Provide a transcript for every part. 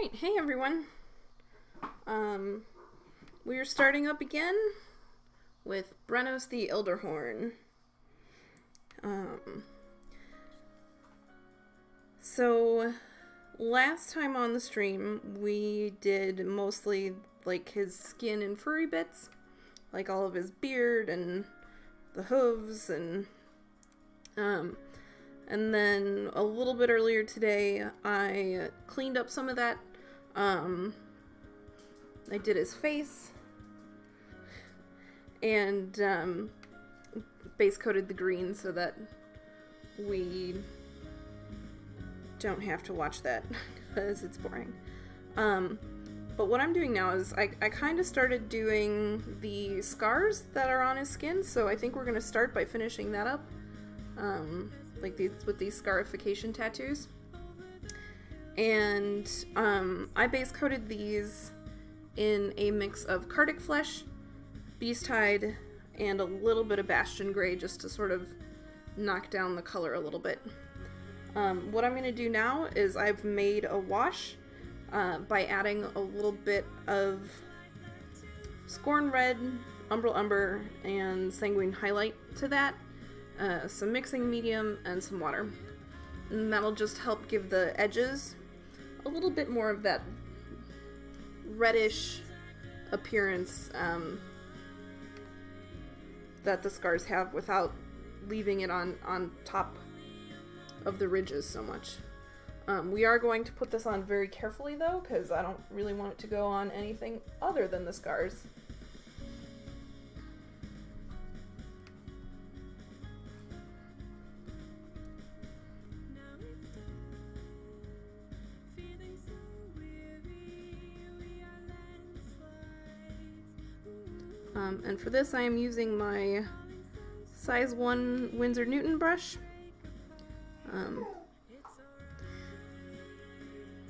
Alright, hey everyone. We are starting up again with Brennos the Elderhorn. So last time on the stream we did mostly like his skin and furry bits, like all of his beard and the hooves and then a little bit earlier today I cleaned up some of that. I did his face and base coated the green so that we don't have to watch that because it's boring. But what I'm doing now is I kind of started doing the scars that are on his skin, so I think we're going to start by finishing that up, like with these scarification tattoos. And I base coated these in a mix of Cardic Flesh, Beast Hide, and a little bit of Bastion Gray just to sort of knock down the color a little bit. What I'm going to do now is I've made a wash by adding a little bit of Scorn Red, Umbral Umber, and Sanguine Highlight to that, some mixing medium, and some water. And that'll just help give the edges a little bit more of that reddish appearance that the scars have without leaving it on top of the ridges so much. We are going to put this on very carefully though, because I don't really want it to go on anything other than the scars. And for this I am using my size 1 Winsor Newton brush.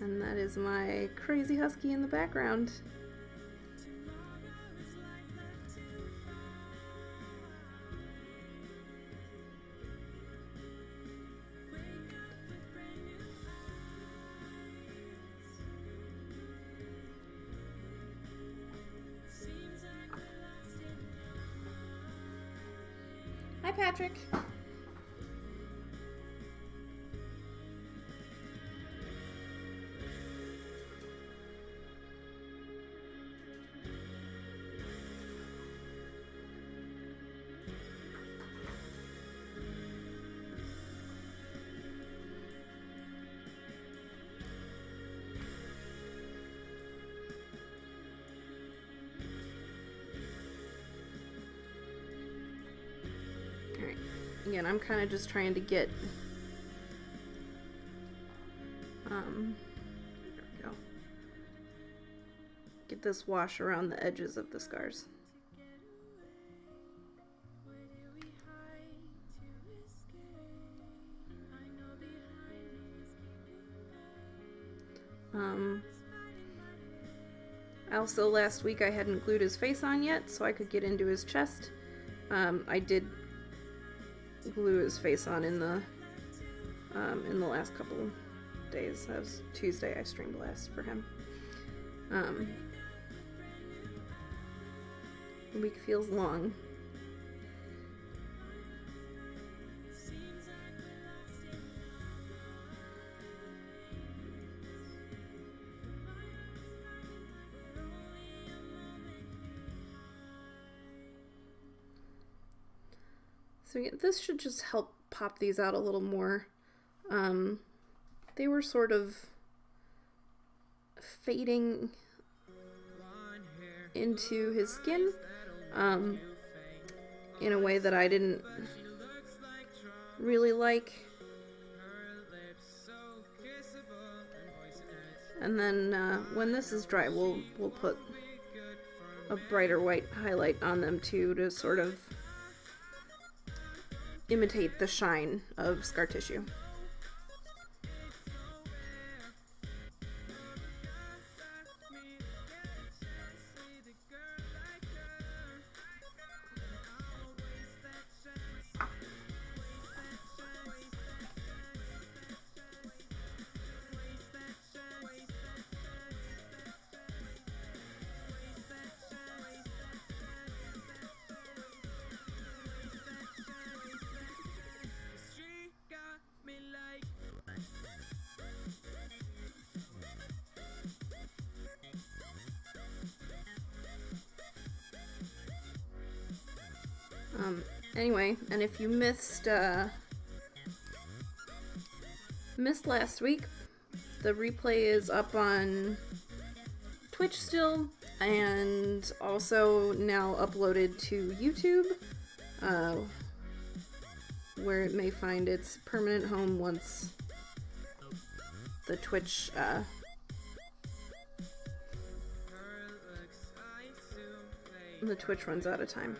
And that is my crazy husky in the background. Hi, Patrick. Again, I'm kind of just trying to get, there we go, get this wash around the edges of the scars. Also, last week I hadn't glued his face on yet, so I could get into his chest. I did glue his face on in the last couple of days. That was Tuesday I streamed last for him. The week feels long. So yeah, this should just help pop these out a little more. They were sort of fading into his skin in a way that I didn't really like. And then when this is dry, we'll put a brighter white highlight on them too to sort of imitate the shine of scar tissue. Anyway, and if you missed last week, the replay is up on Twitch still, and also now uploaded to YouTube, where it may find its permanent home once the Twitch runs out of time.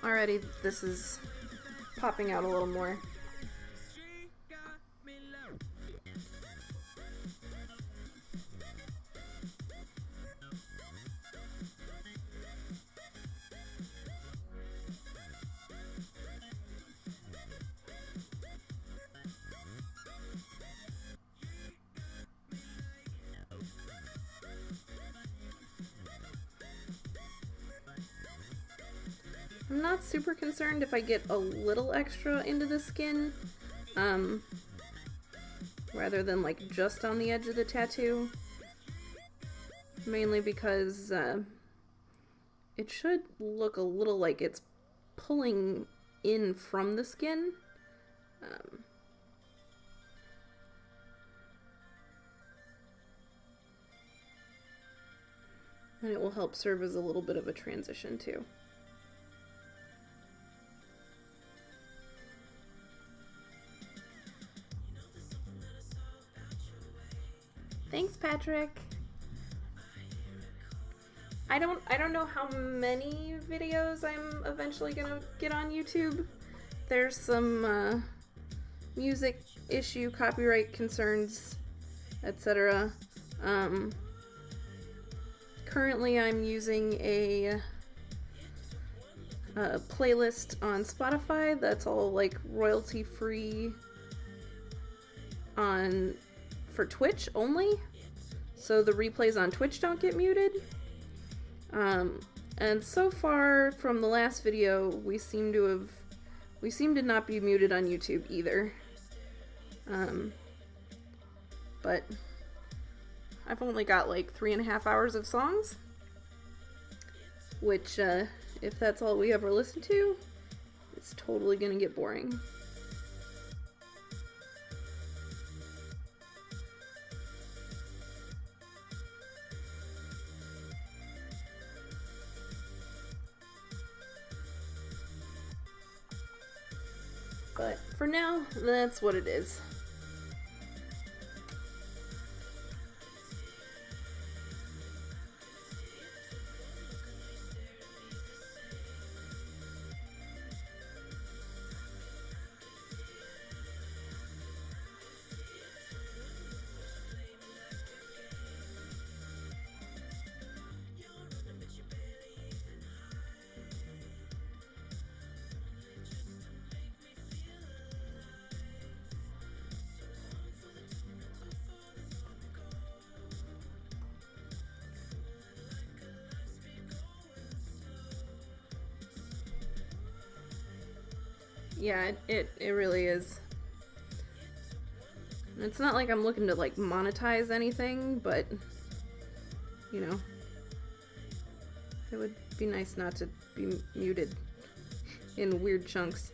Alrighty, this is popping out a little more. I'm not super concerned if I get a little extra into the skin, rather than like just on the edge of the tattoo. Mainly because it should look a little like it's pulling in from the skin. And it will help serve as a little bit of a transition too. Thanks, Patrick. I don't know how many videos I'm eventually gonna get on YouTube. There's some music issue, copyright concerns, etc. Currently I'm using a playlist on Spotify that's all like royalty free for Twitch only, so the replays on Twitch don't get muted. And so far from the last video, we seem to not be muted on YouTube either. But I've only got like 3.5 hours of songs, which if that's all we ever listen to, it's totally gonna get boring. But for now, that's what it is. Yeah, it really is. It's not like I'm looking to like monetize anything, but you know, it would be nice not to be muted in weird chunks.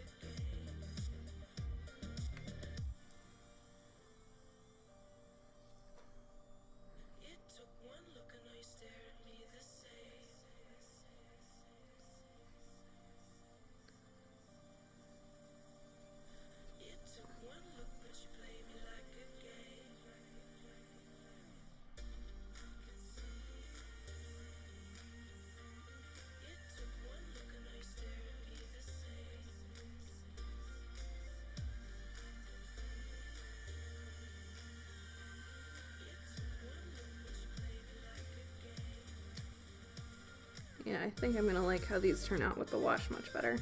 I think I'm gonna like how these turn out with the wash much better.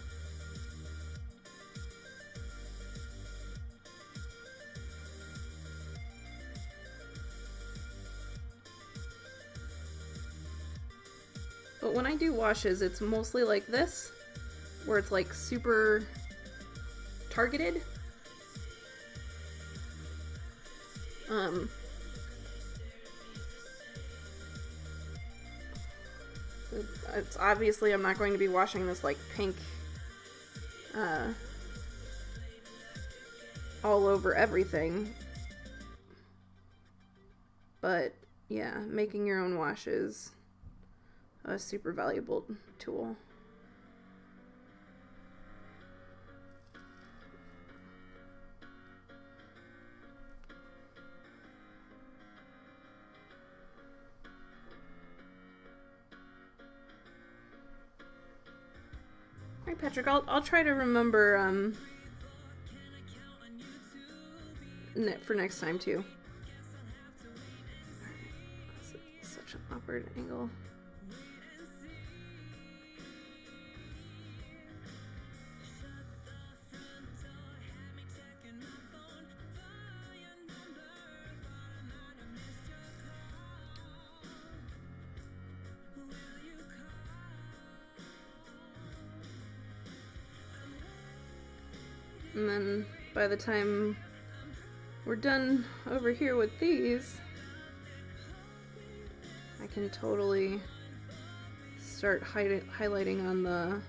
But when I do washes, it's mostly like this, where it's like super targeted. It's obviously I'm not going to be washing this like pink all over everything. But yeah, making your own washes a super valuable tool. Alright, Patrick, I'll try to remember for next time too. Such an awkward angle. And then by the time we're done over here with these, I can totally start highlighting on the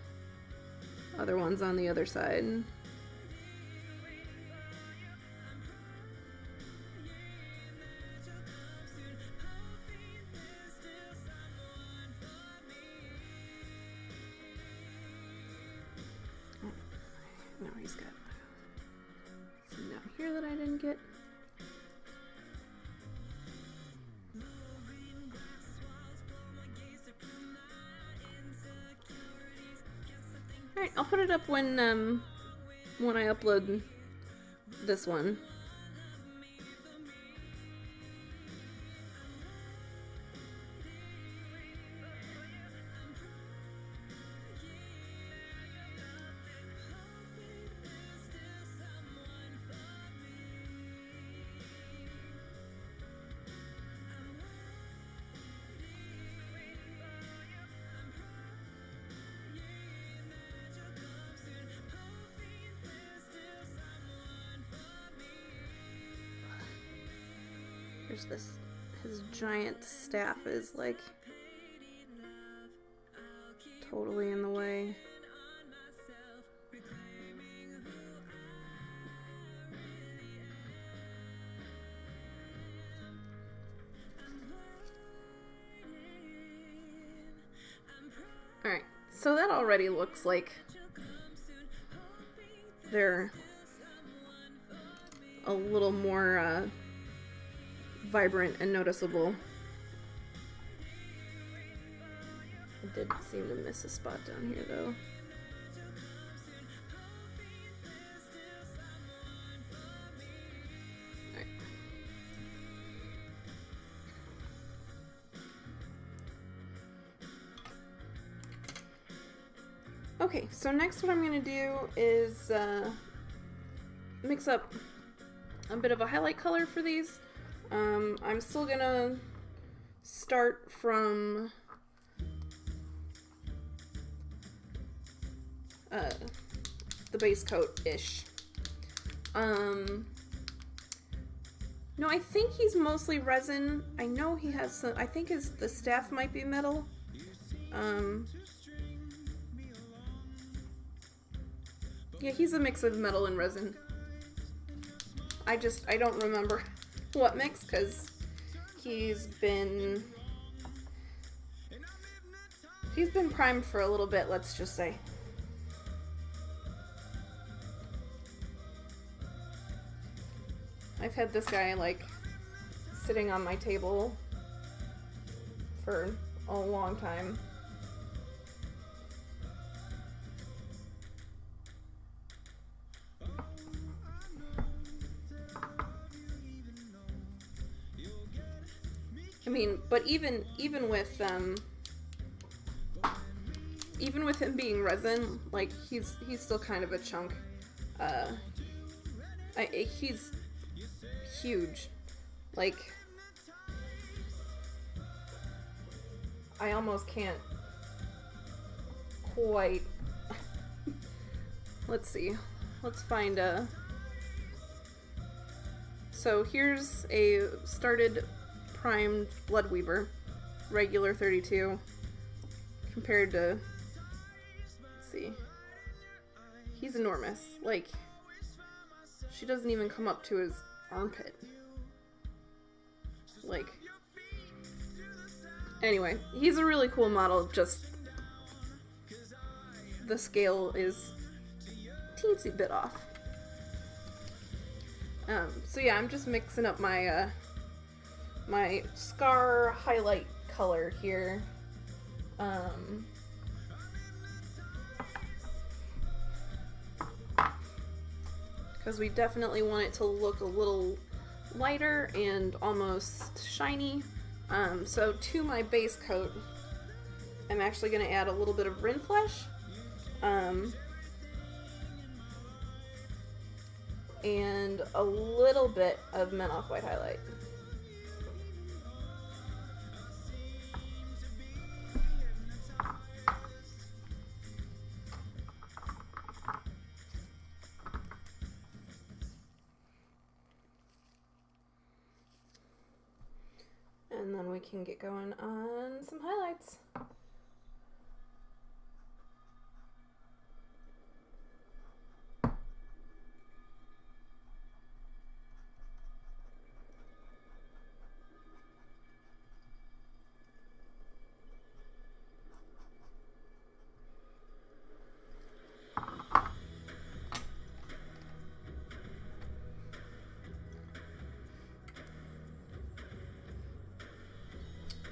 other ones on the other side. Now he's got some down here that I didn't get. Alright, I'll put it up when I upload this one. There's this, his giant staff is like totally in the way. Alright, so that already looks like they're a little more vibrant and noticeable. I did seem to miss a spot down here though. Alright. Okay, so next what I'm going to do is mix up a bit of a highlight color for these. I'm still gonna start from the base coat-ish. No, I think he's mostly resin. I know he has some, I think the staff might be metal. Yeah, he's a mix of metal and resin. I don't remember what mix, because he's been primed for a little bit, let's just say. I've had this guy like sitting on my table for a long time. I mean, but even with even with him resin, like, he's still kind of a chunk. He's huge. Like, I almost can't quite... Let's see. Let's find a... So here's a started primed Bloodweaver, regular 32, compared to... Let's see. He's enormous. Like, she doesn't even come up to his armpit. Like... Anyway, he's a really cool model, just... The scale is teensy bit off. So yeah, I'm just mixing up my my scar highlight color here. Because we definitely want it to look a little lighter and almost shiny. So to my base coat, I'm actually going to add a little bit of Rindflesh. And a little bit of Men Off White highlight. And then we can get going on some highlights.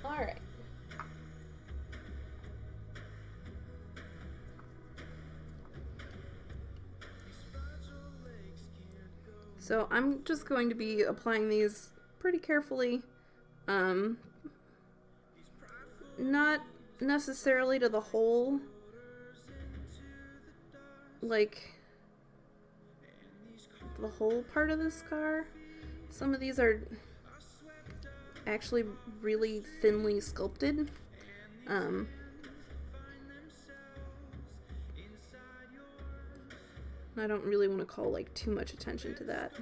Alright. So I'm just going to be applying these pretty carefully. Not necessarily to the whole, like, the whole part of the scar. Some of these are actually really thinly sculpted. I don't really want to call like too much attention to that.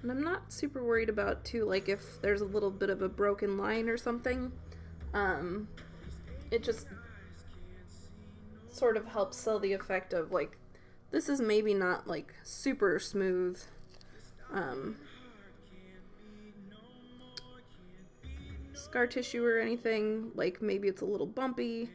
And I'm not super worried about, too, like, if there's a little bit of a broken line or something. It just sort of helps sell the effect of, like, this is maybe not, like, super smooth. Scar tissue or anything. Like, maybe it's a little bumpy.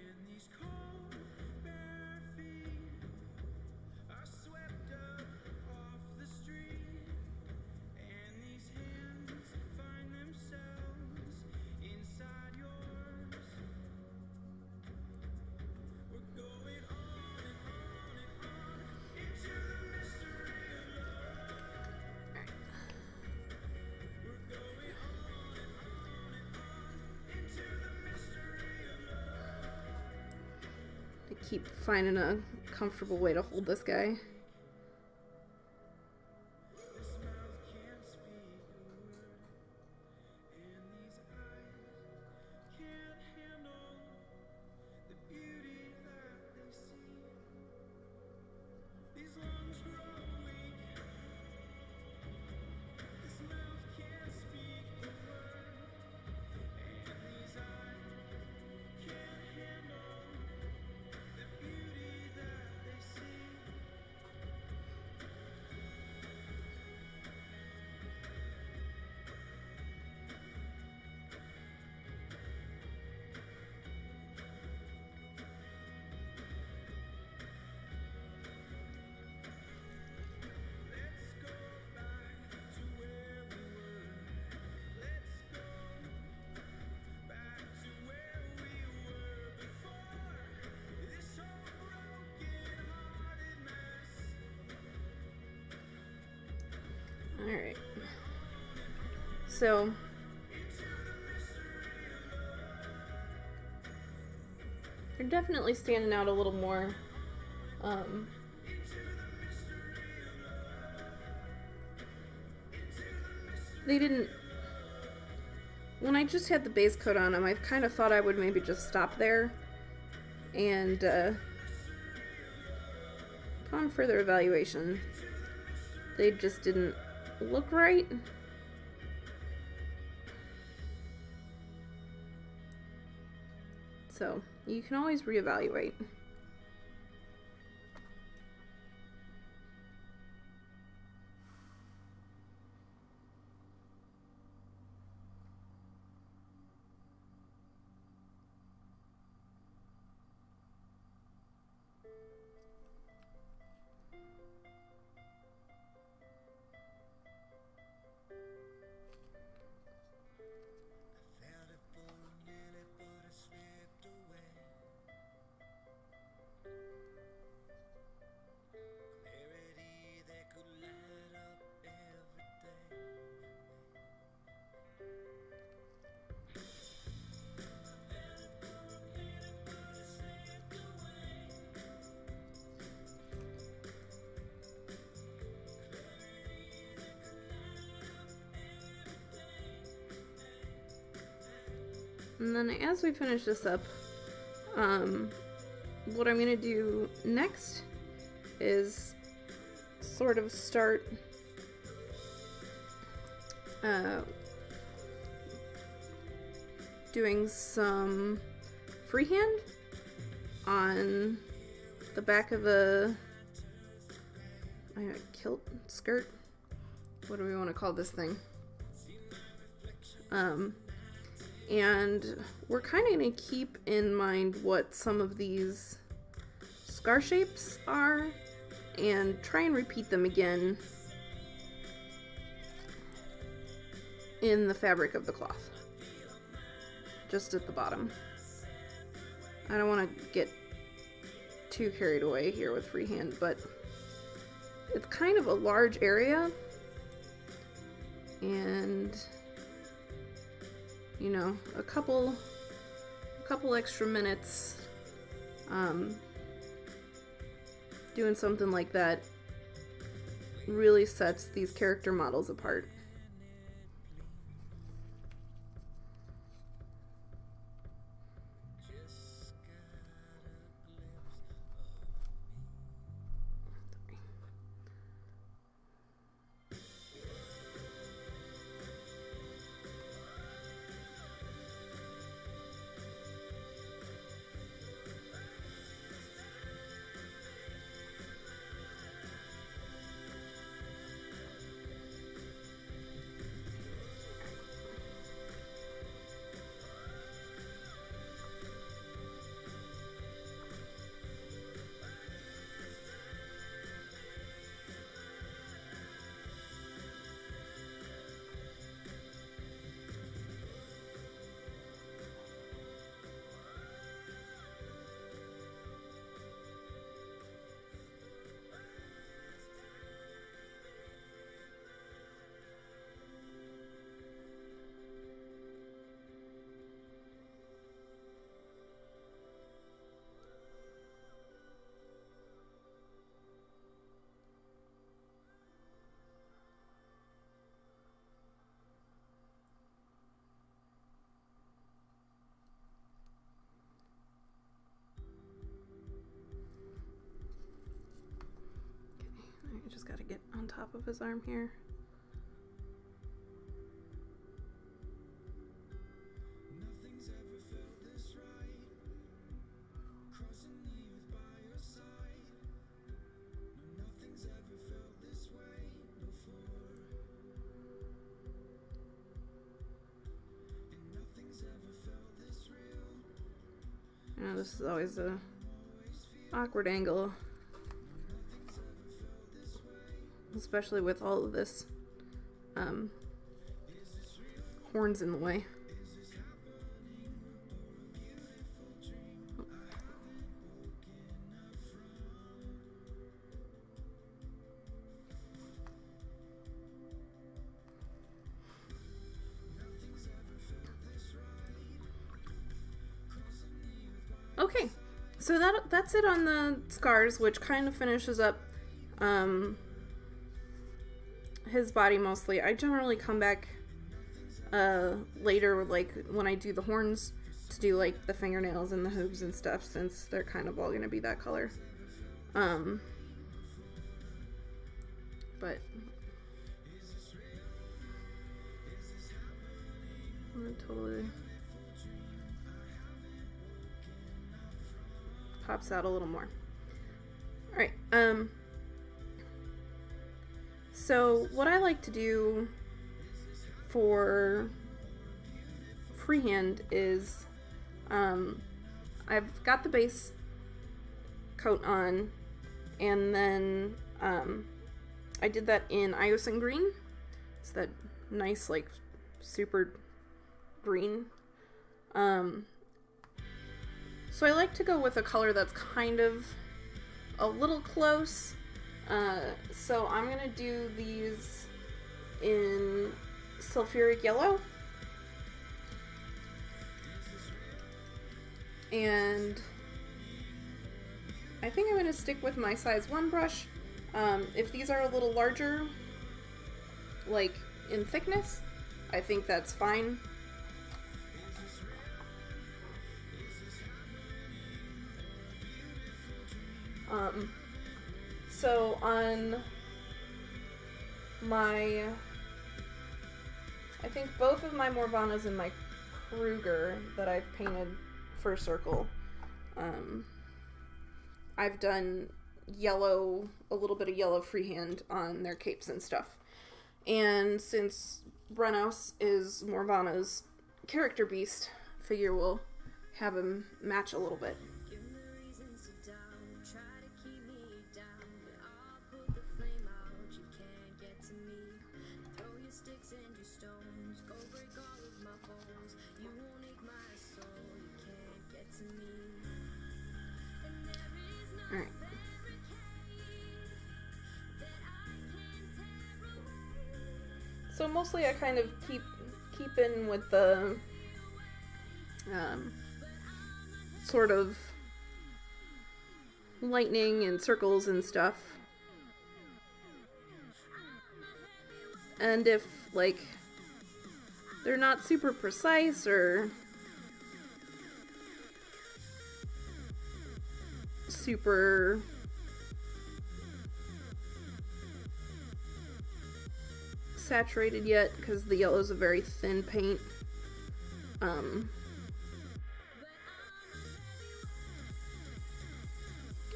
Keep finding a comfortable way to hold this guy. Alright. So they're definitely standing out a little more. They didn't... When I just had the base coat on them, I kind of thought I would maybe just stop there. And upon further evaluation, they just didn't look right. So you can always reevaluate. And then as we finish this up, what I'm going to do next is sort of start doing some freehand on the back of a kilt skirt. What do we want to call this thing? And we're kind of going to keep in mind what some of these scar shapes are and try and repeat them again in the fabric of the cloth, just at the bottom. I don't want to get too carried away here with freehand, but it's kind of a large area, and you know, a couple extra minutes doing something like that really sets these character models apart. I just gotta get on top of his arm here. You know, this is always a awkward angle, especially with all of this horns in the way. so that's it on the scars, which kind of finishes up his body mostly. I generally come back later, like when I do the horns, to do like the fingernails and the hooves and stuff, since they're kind of all gonna be that color. But totally pops out a little more. Alright, so what I like to do for freehand is, I've got the base coat on, and then I did that in Iosin green. It's that nice, like, super green. So I like to go with a color that's kind of a little close. So I'm gonna do these in sulfuric yellow. And I think I'm gonna stick with my size 1 brush. If these are a little larger, like in thickness, I think that's fine. So on my, I think both of my Morvanas and my Kruger that I've painted for circle, I've done yellow, a little bit of yellow freehand on their capes and stuff. And since Brennos is Morvana's character beast, figure we'll have him match a little bit. Alright. So mostly I kind of keep in with the sort of lightning and circles and stuff. And if, like, they're not super precise or super saturated yet, because the yellow is a very thin paint,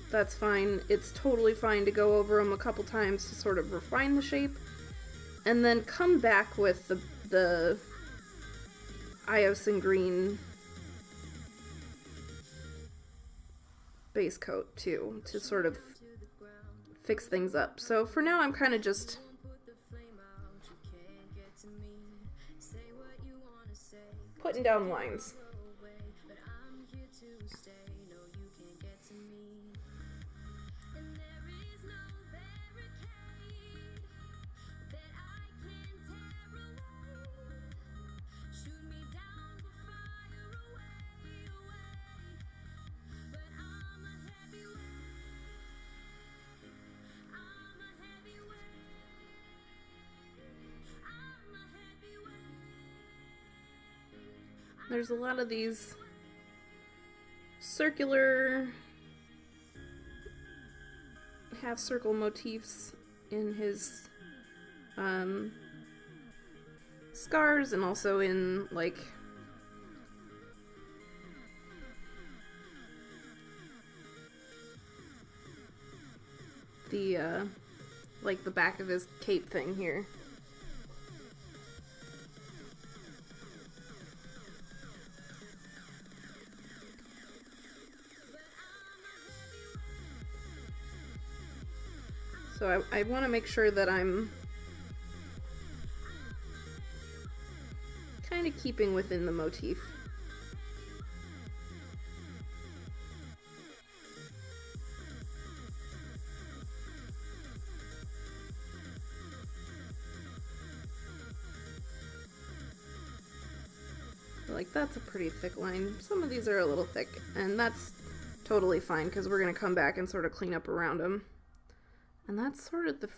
that's fine. It's totally fine to go over them a couple times to sort of refine the shape, and then come back with the Iosin green base coat too, to sort of fix things up. So for now I'm kind of just putting down lines. There's a lot of these circular half circle motifs in his scars, and also in like the like the back of his cape thing here. So I want to make sure that I'm kind of keeping within the motif. Like, that's a pretty thick line. Some of these are a little thick, and that's totally fine because we're going to come back and sort of clean up around them. And that's sort of the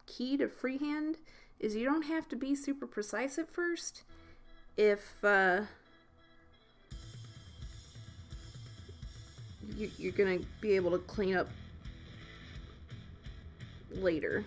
key to freehand, is you don't have to be super precise at first if you're going to be able to clean up later.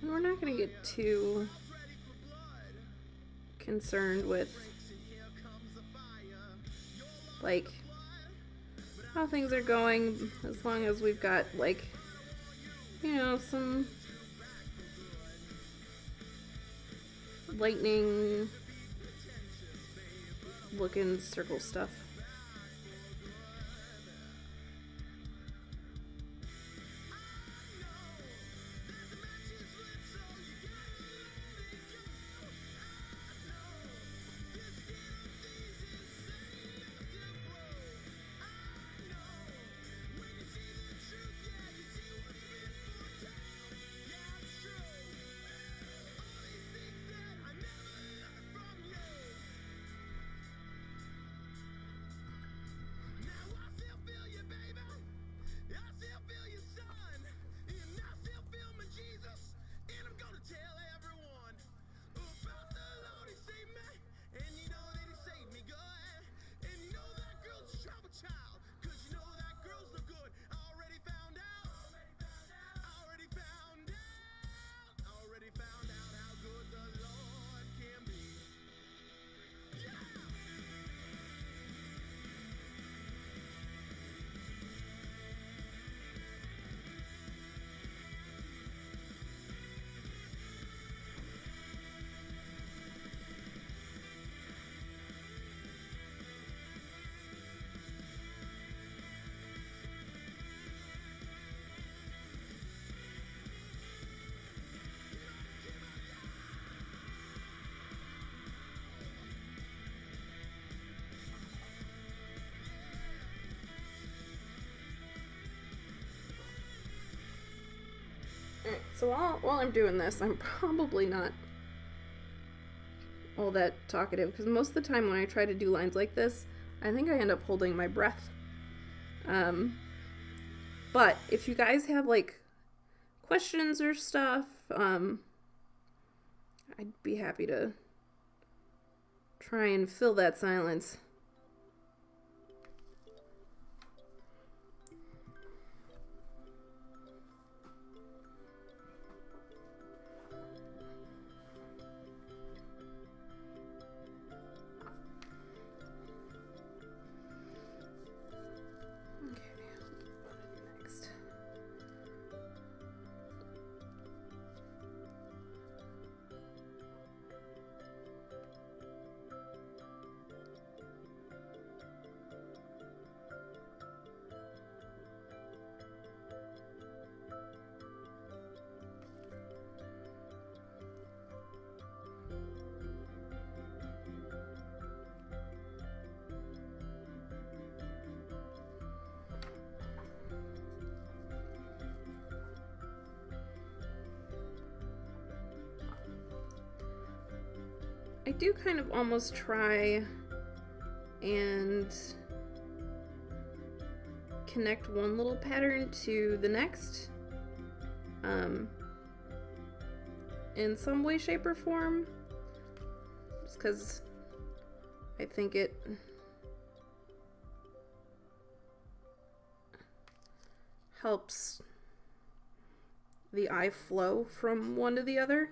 And we're not going to get too concerned with, like, how things are going, as long as we've got, like, you know, some lightning looking circle stuff. Alright, so while I'm doing this, I'm probably not all that talkative, because most of the time when I try to do lines like this, I think I end up holding my breath. But if you guys have, like, questions or stuff, I'd be happy to try and fill that silence. I do kind of almost try and connect one little pattern to the next in some way, shape, or form, just because I think it helps the eye flow from one to the other.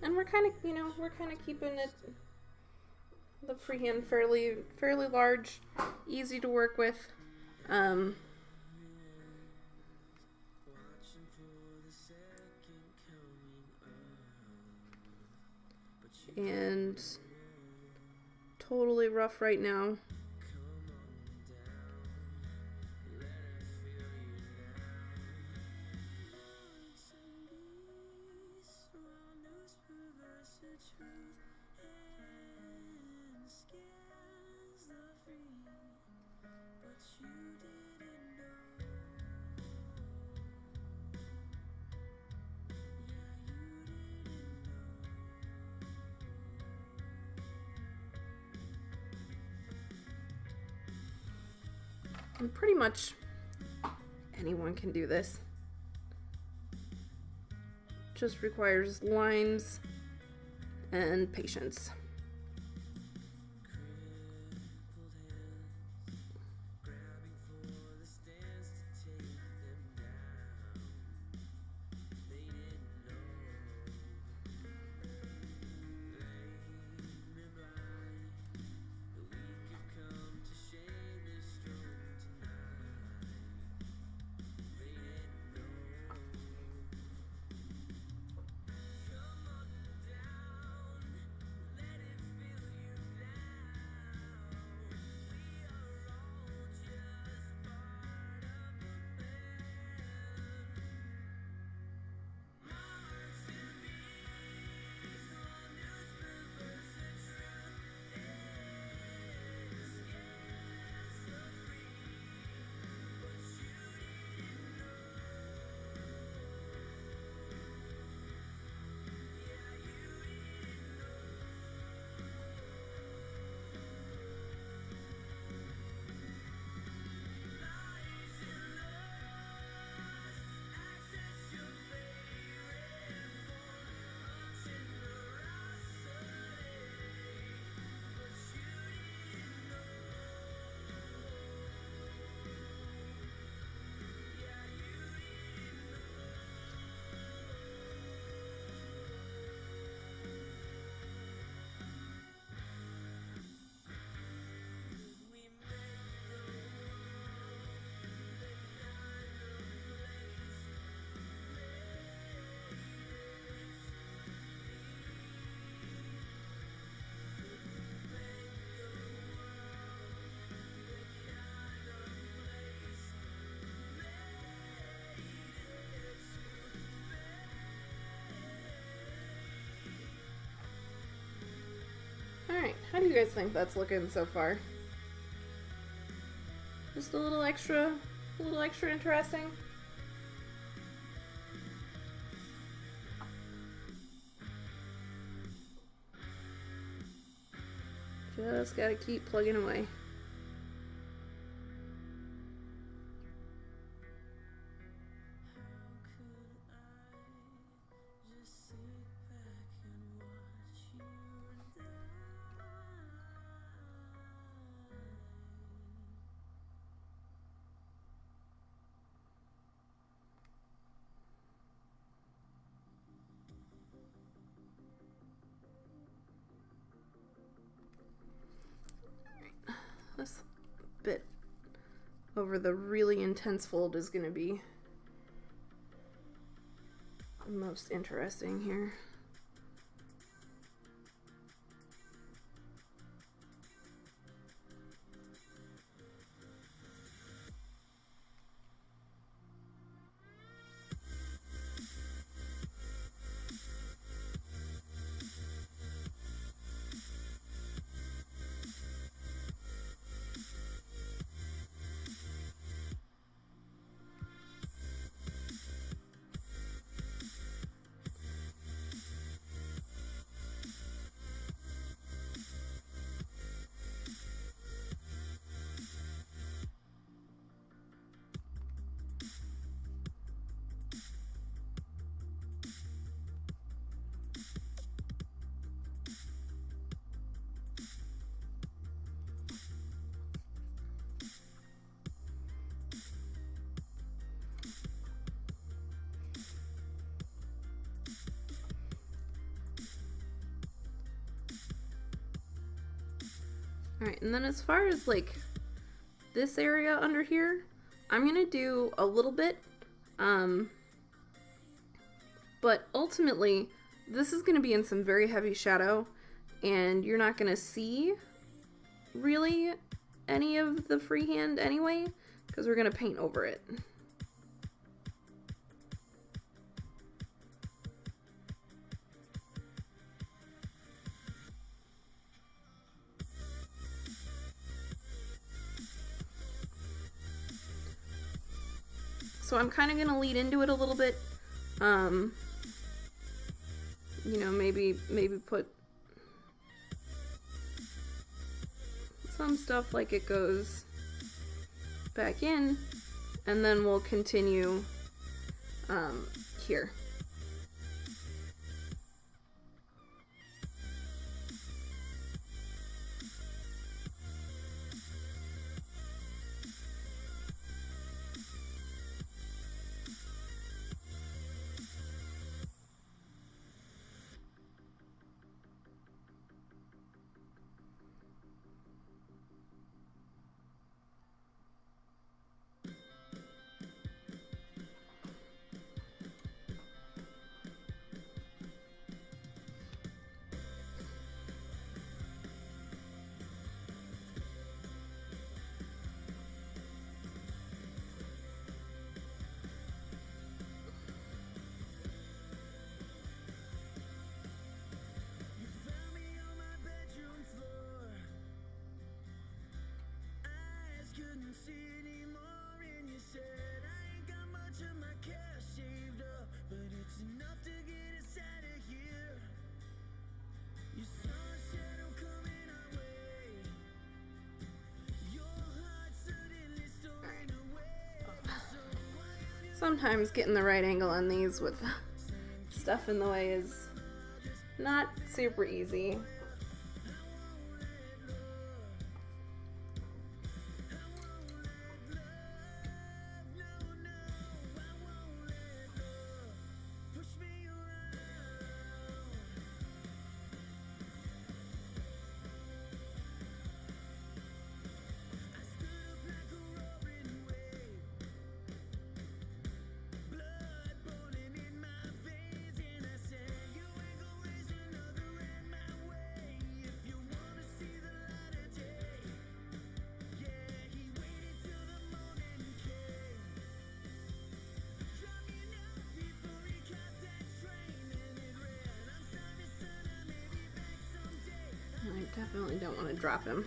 And we're kind of, we're kind of keeping it, the freehand fairly large, easy to work with. And totally rough right now. And pretty much anyone can do this. Just requires lines and patience. Alright, how do you guys think that's looking so far? Just a little extra interesting? Just gotta keep plugging away. This bit over the really intense fold is going to be most interesting here. Alright, and then as far as like this area under here, I'm gonna do a little bit, but ultimately this is gonna be in some very heavy shadow, and you're not gonna see really any of the freehand anyway, because we're gonna paint over it. So I'm kind of going to lead into it a little bit, you know, maybe put some stuff like it goes back in, and then we'll continue here. Sometimes getting the right angle on these with stuff in the way is not super easy. I definitely don't want to drop him.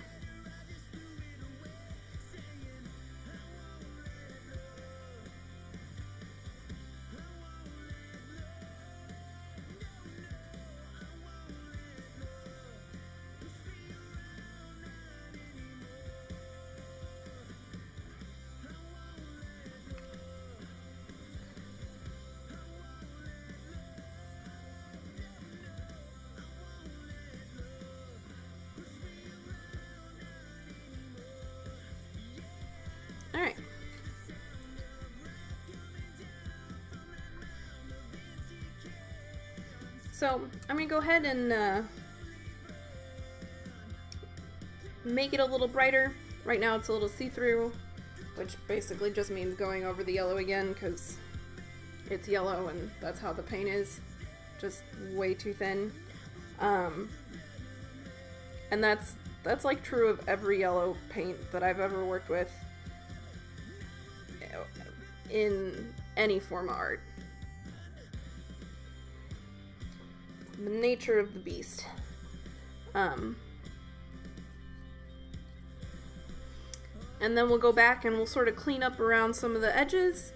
Alright. So, I'm going to go ahead and make it a little brighter. Right now it's a little see-through, which basically just means going over the yellow again, because it's yellow and that's how the paint is, just way too thin. And that's like true of every yellow paint that I've ever worked with in any form of art. The nature of the beast. And then we'll go back and we'll sort of clean up around some of the edges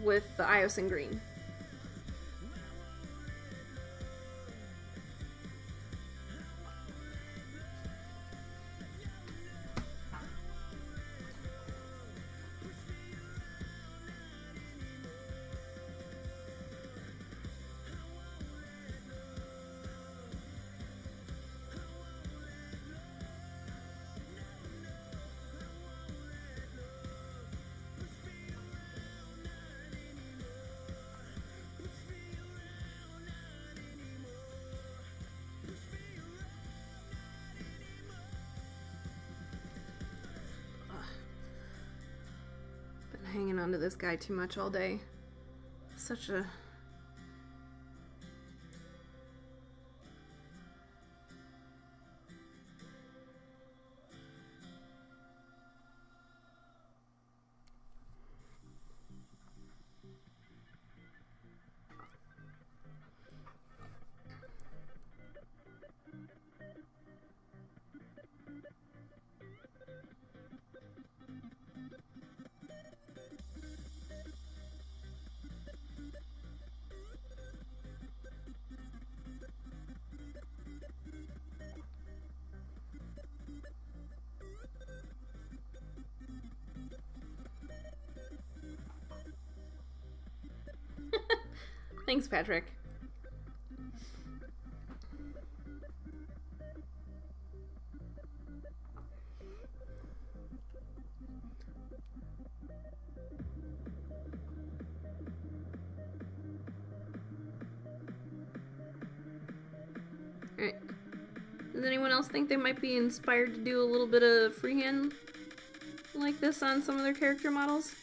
with the Iosin green. Hanging on to this guy too much all day. Such a... Thanks, Patrick. Alright. Does anyone else think they might be inspired to do a little bit of freehand like this on some of their character models?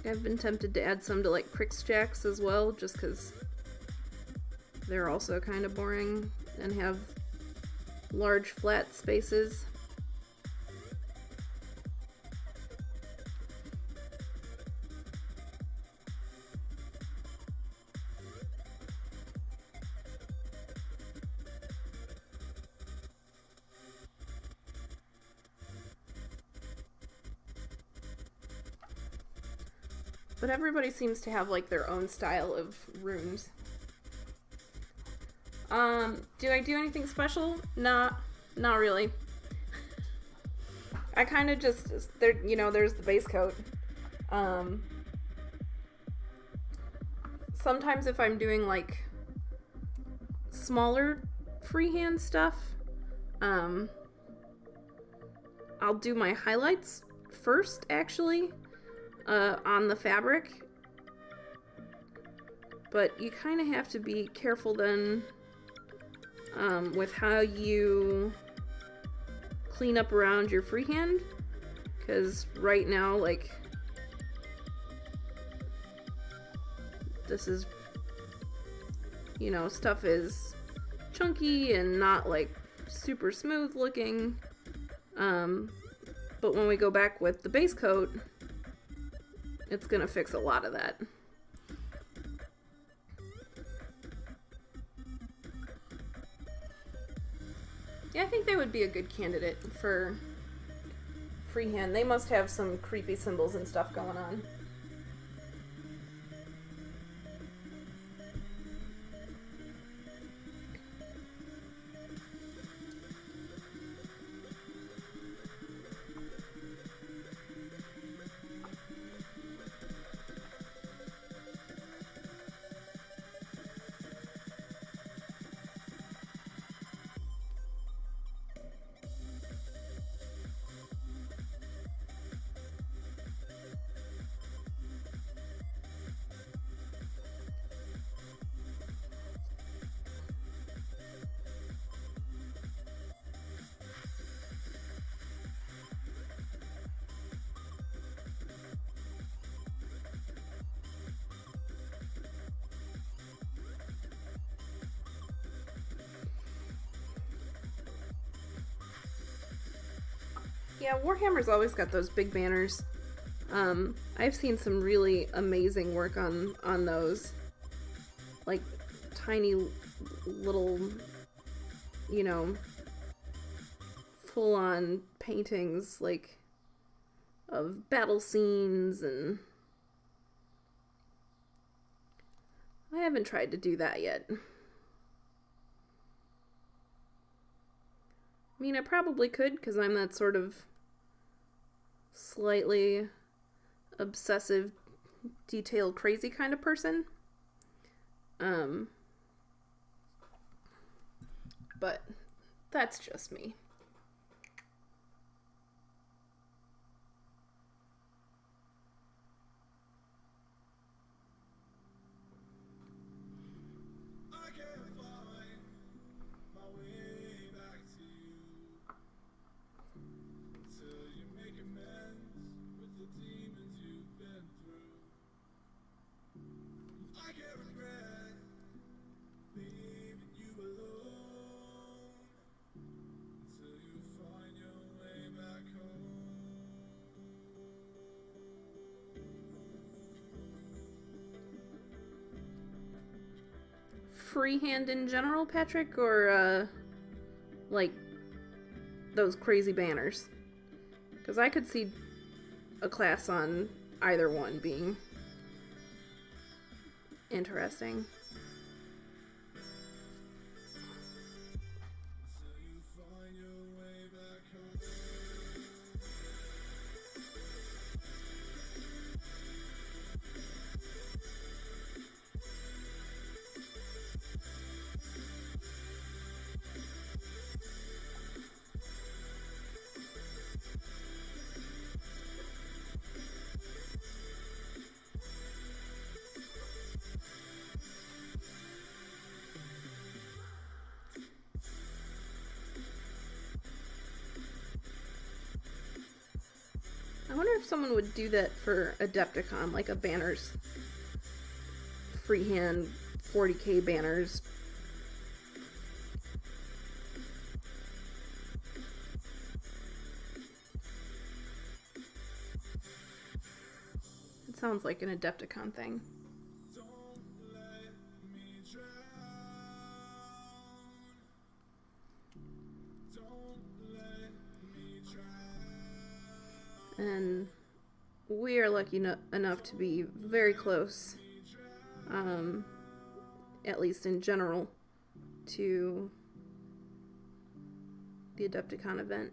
I've been tempted to add some to like Crix Jacks as well, just because they're also kind of boring and have large flat spaces. But everybody seems to have like their own style of runes. Do I do anything special? Not really. I kind of just, there, you know, there's the base coat. Sometimes if I'm doing like smaller freehand stuff, I'll do my highlights first, actually. On the fabric, but you kind of have to be careful then with how you clean up around your freehand, because right now, like, this is, you know, stuff is chunky and not like super smooth looking, but when we go back with the base coat, it's gonna fix a lot of that. Yeah, I think they would be a good candidate for freehand. They must have some creepy symbols and stuff going on. Yeah, Warhammer's always got those big banners. I've seen some really amazing work on those. Like, tiny little, you know, full-on paintings, like, of battle scenes, and I haven't tried to do that yet. I mean, I probably could, because I'm that sort of slightly obsessive, detail crazy kind of person. But that's just me. Freehand in general, Patrick, or like those crazy banners? Because I could see a class on either one being interesting. I wonder if someone would do that for Adepticon, like a banners, freehand 40k banners. It sounds like an Adepticon thing. And we are lucky enough to be very close, at least in general, to the Adepticon event.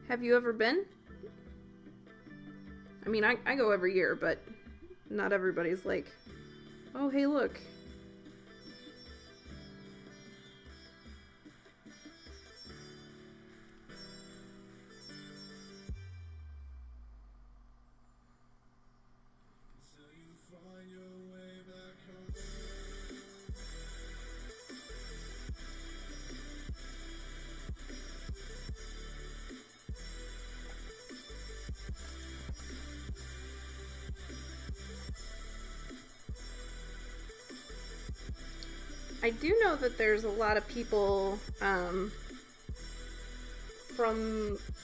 Have you ever been? I mean, I go every year, but not everybody's like, oh, hey, look. I do know that there's a lot of people from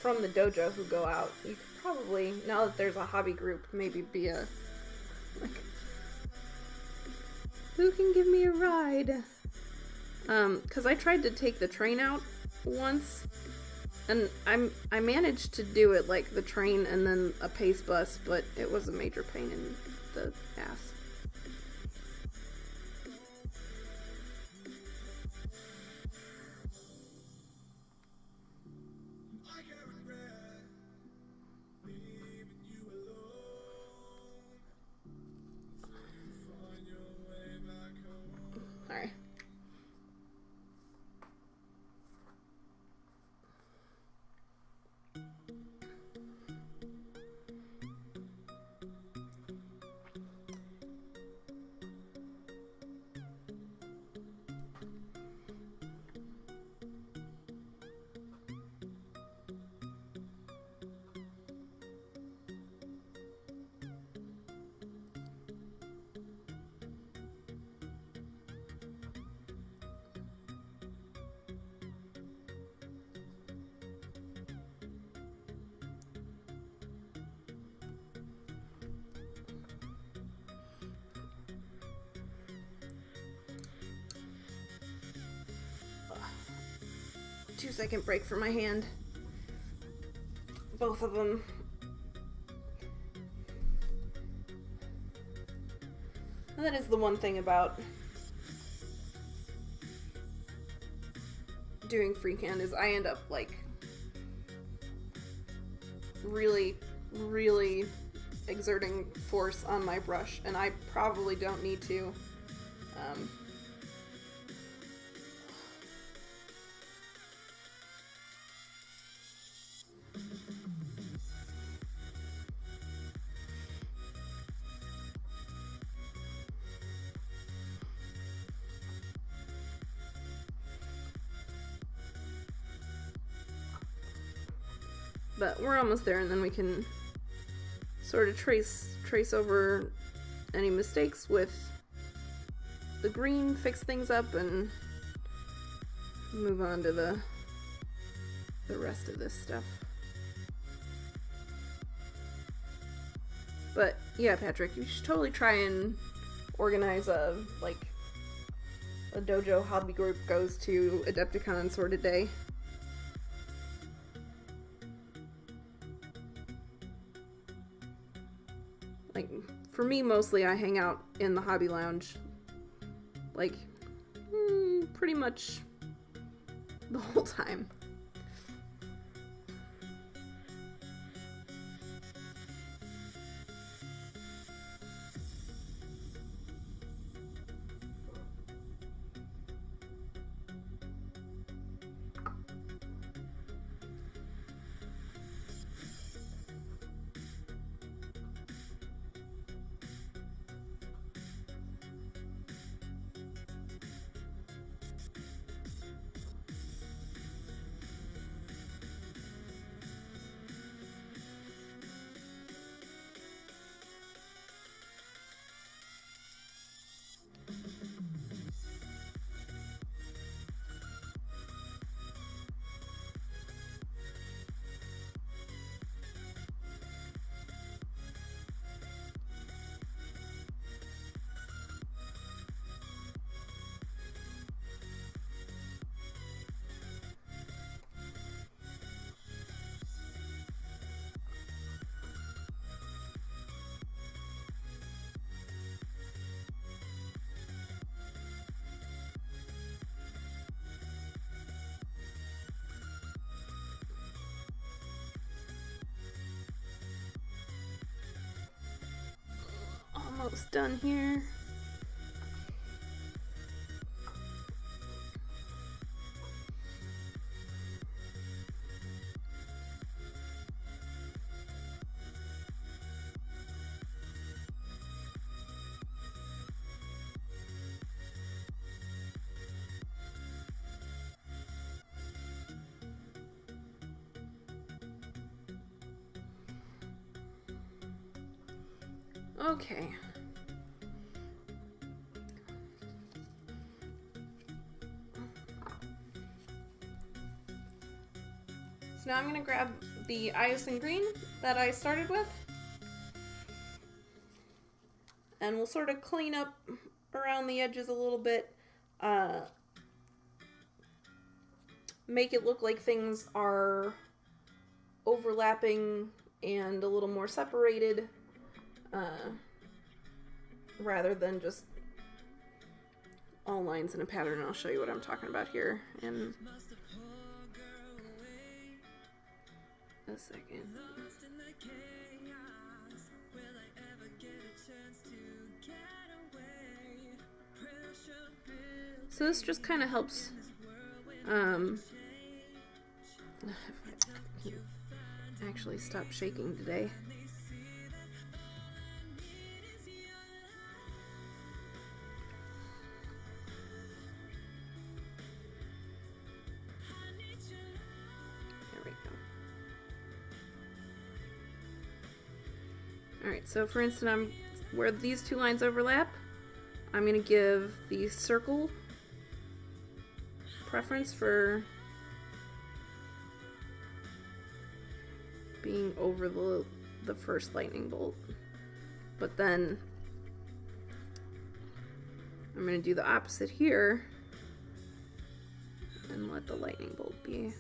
the dojo who go out. You could probably, now that there's a hobby group, maybe be a like, who can give me a ride? Because I tried to take the train out once, and I managed to do it, like the train and then a pace bus, but it was a major pain in the ass. Alright. 2-second break for my hand. Both of them. And that is the one thing about doing freehand is I end up like really exerting force on my brush, and I probably don't need to. But we're almost there, and then we can sort of trace over any mistakes with the green, fix things up, and move on to the rest of this stuff. But yeah, Patrick, you should totally try and organize a dojo hobby group goes to Adepticon sort of day. Like, for me, mostly I hang out in the hobby lounge, like, pretty much the whole time. Almost done here. Okay. So now I'm going to grab the Iocin green that I started with, and we'll sort of clean up around the edges a little bit, make it look like things are overlapping and a little more separated, rather than just all lines in a pattern. I'll show you what I'm talking about here in a second. So this just kind of helps actually stop shaking today. Alright, so for instance, where these two lines overlap, I'm going to give the circle preference for being over the first lightning bolt. But then I'm going to do the opposite here and let the lightning bolt be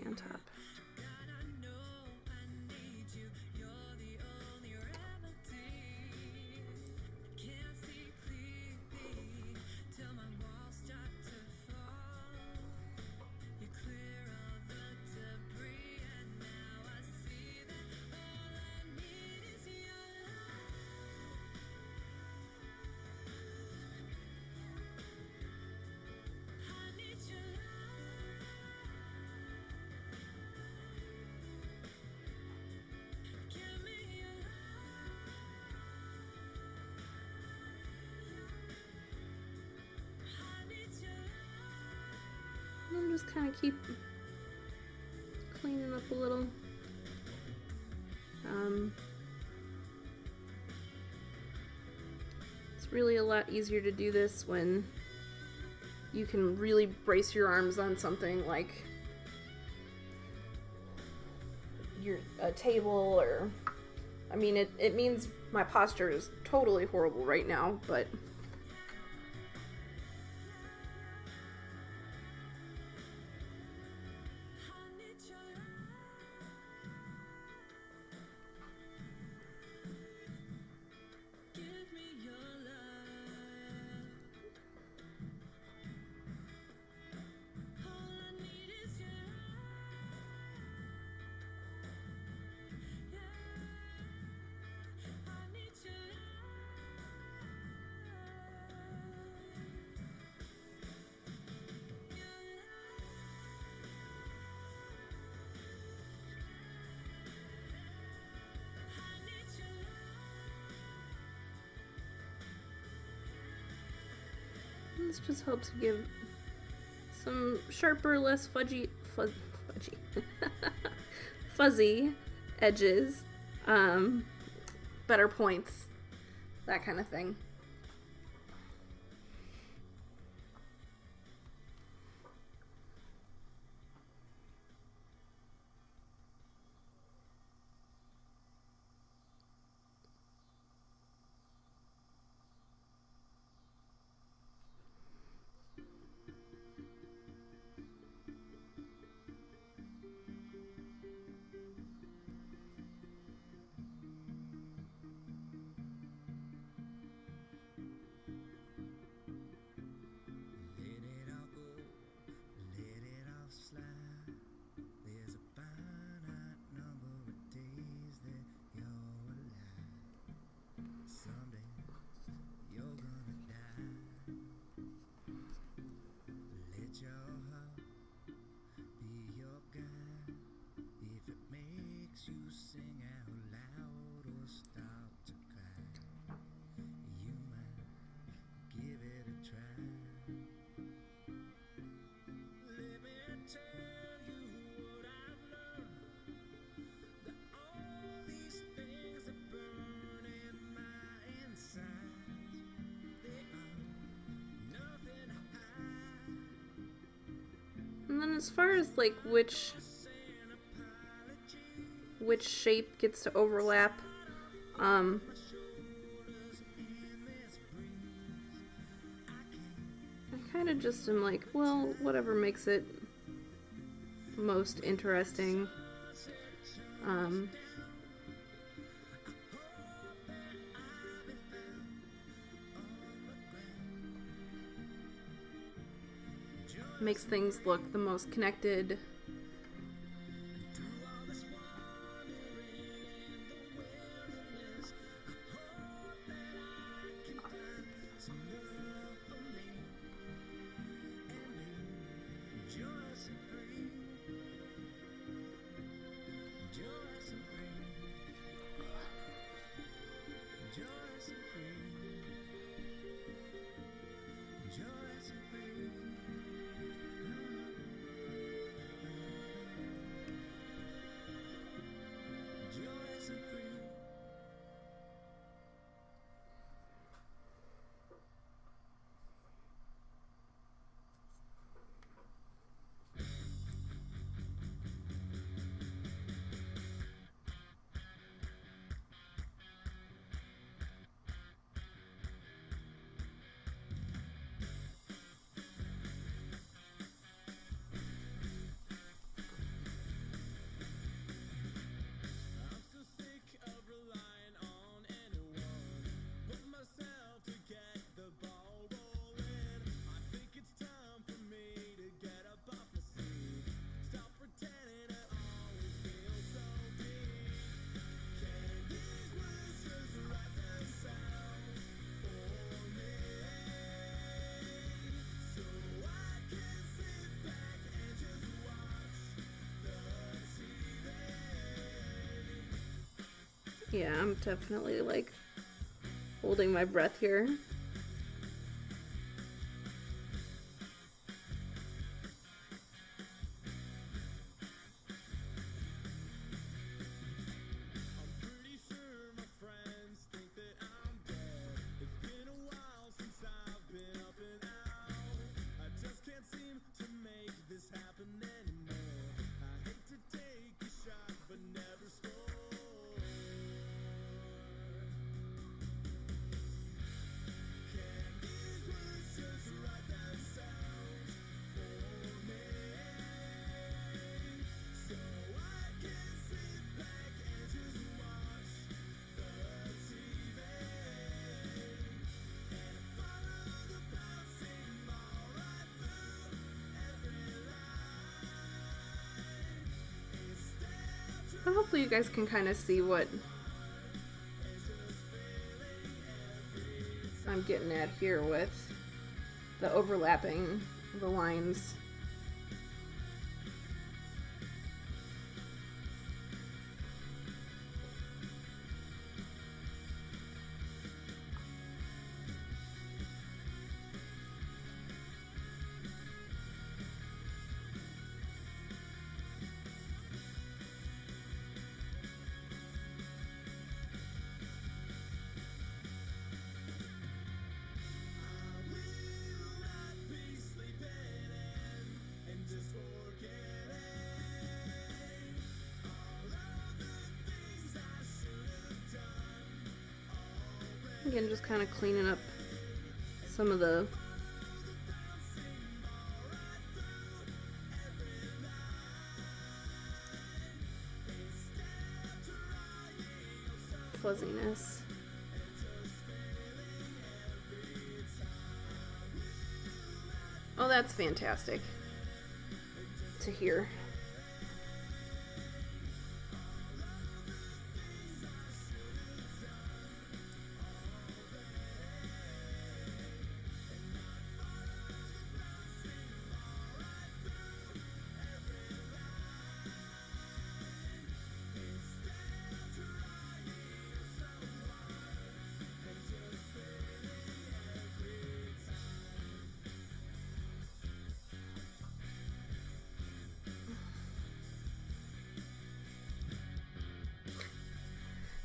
on top. And just kind of keep cleaning up a little. It's really a lot easier to do this when you can really brace your arms on something like a table, or I mean it means my posture is totally horrible right now, but this just helps give some sharper, less fuzzy edges, better points, that kind of thing. And then as far as like which shape gets to overlap, I kind of just am like, well, whatever makes it most interesting. Makes things look the most connected. Yeah, I'm definitely like holding my breath here. But hopefully you guys can kind of see what I'm getting at here with the overlapping the lines. Again, just kind of cleaning up some of the fuzziness. Oh, that's fantastic to hear.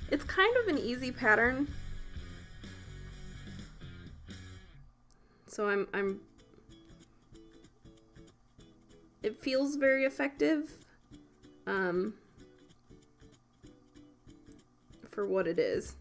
It's kind of an easy pattern. So I'm it feels very effective for what it is.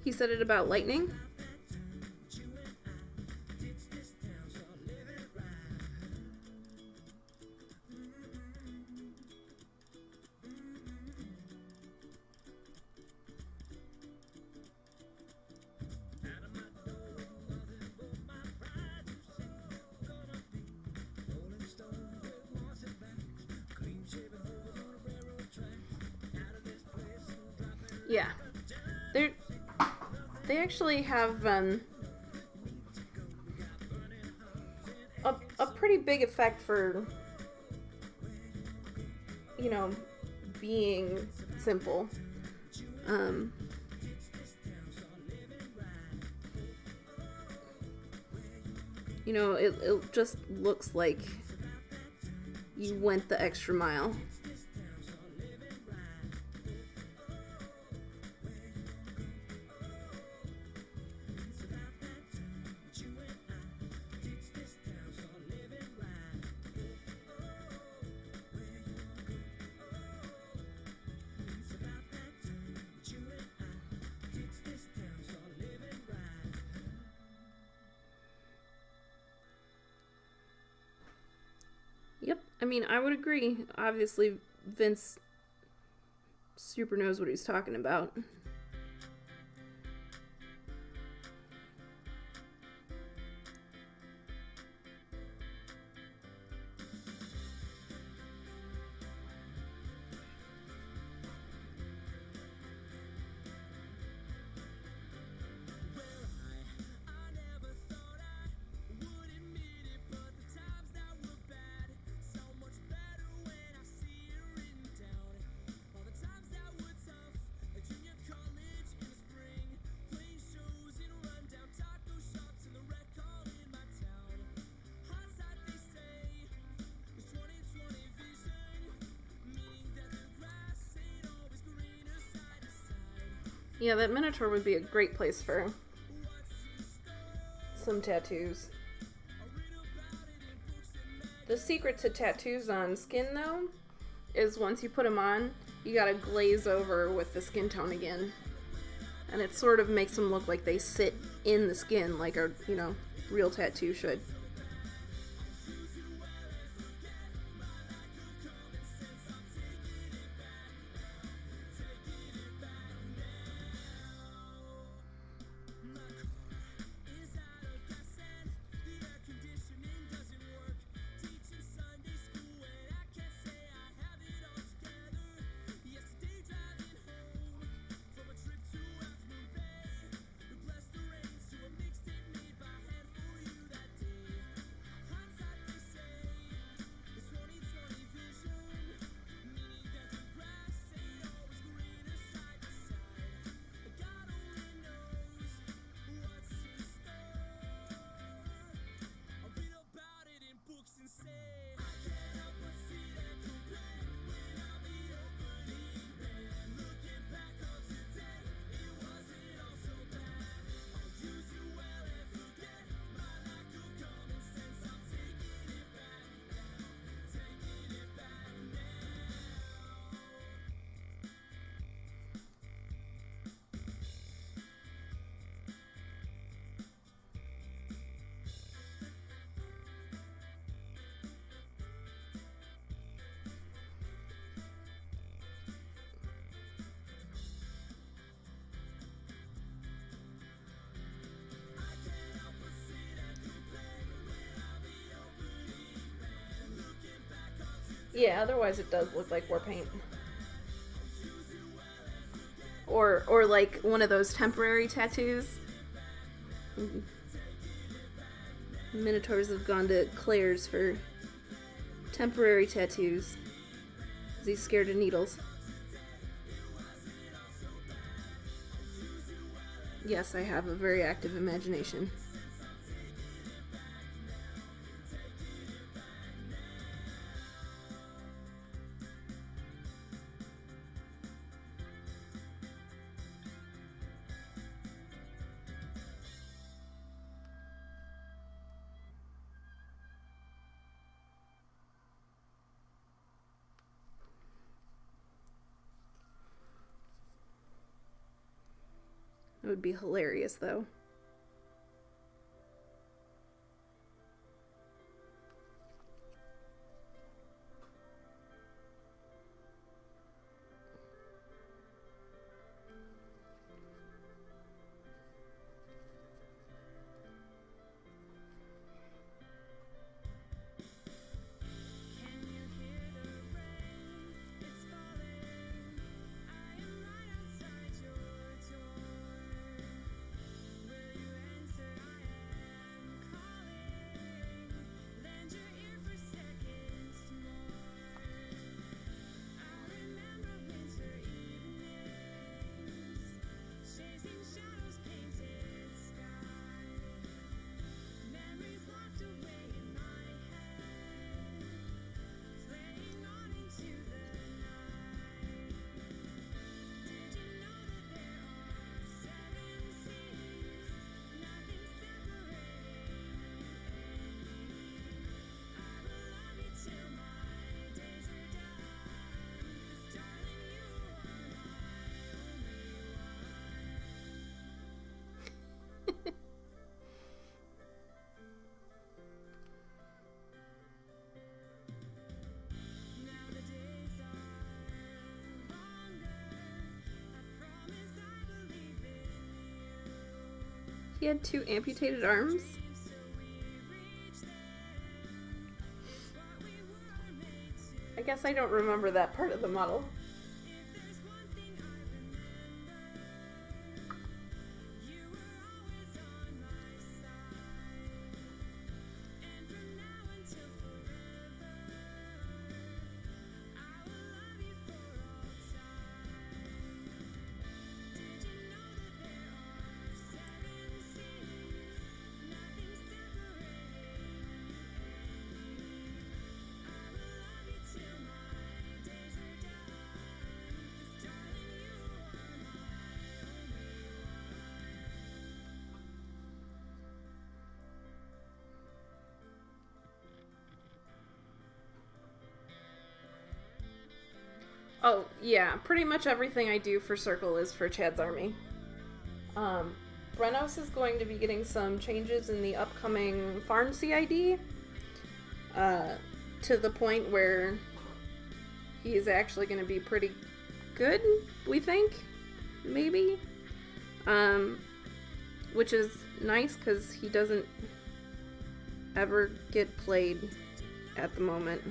He said it about lightning. Yeah. They're, they actually have a pretty big effect for, you know, being simple. You know, it just looks like you went the extra mile. Yep, I mean, I would agree. Obviously, Vince super knows what he's talking about. Yeah, that Minotaur would be a great place for some tattoos. The secret to tattoos on skin, though, is once you put them on, you gotta glaze over with the skin tone again. And it sort of makes them look like they sit in the skin, like a, you know, real tattoo should. Yeah, otherwise it does look like war paint. Or like one of those temporary tattoos. Minotaurs have gone to Claire's for temporary tattoos. He's scared of needles. Yes, I have a very active imagination. It would be hilarious, though. He had 2 amputated arms. I guess I don't remember that part of the model. Oh, yeah, pretty much everything I do for Circle is for Chad's Army. Brennos is going to be getting some changes in the upcoming farm CID, to the point where he's actually going to be pretty good, we think, maybe. Which is nice, because he doesn't ever get played at the moment.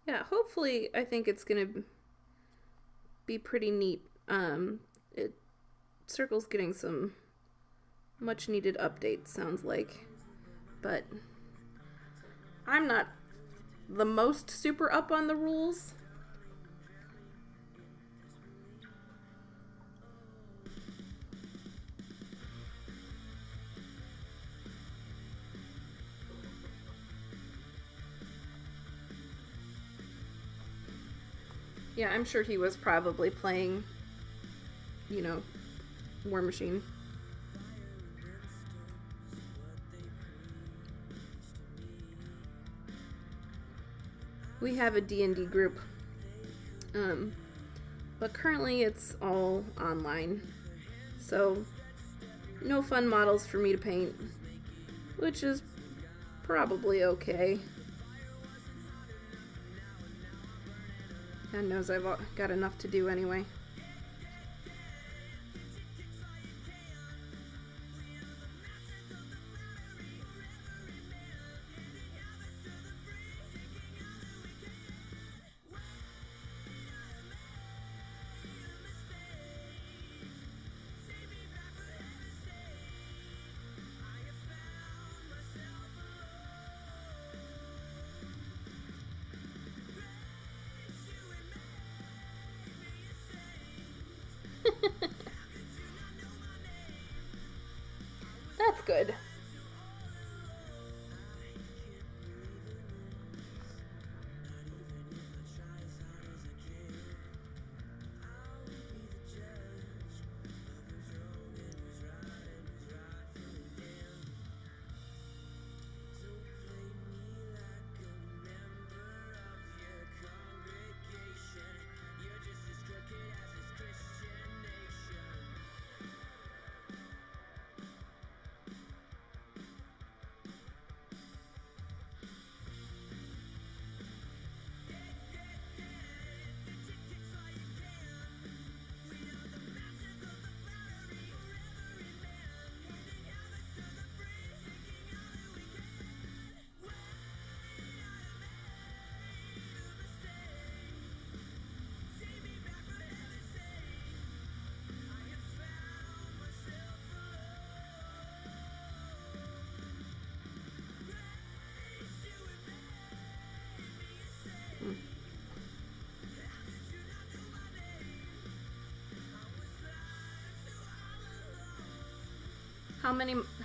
Yeah, hopefully, I think it's gonna be pretty neat. Circle's getting some much needed updates, sounds like. But I'm not the most super up on the rules. Yeah, I'm sure he was probably playing, you know, War Machine. We have a D&D group, but currently it's all online, so no fun models for me to paint, which is probably okay. God knows I've got enough to do anyway. That's good.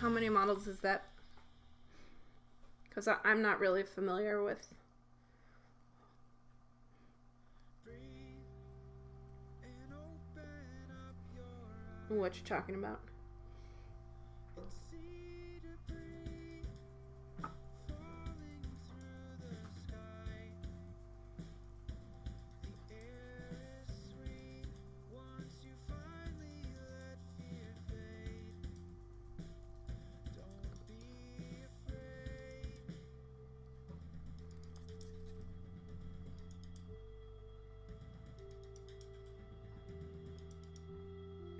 how many models is that? Because I'm not really familiar with what you're talking about.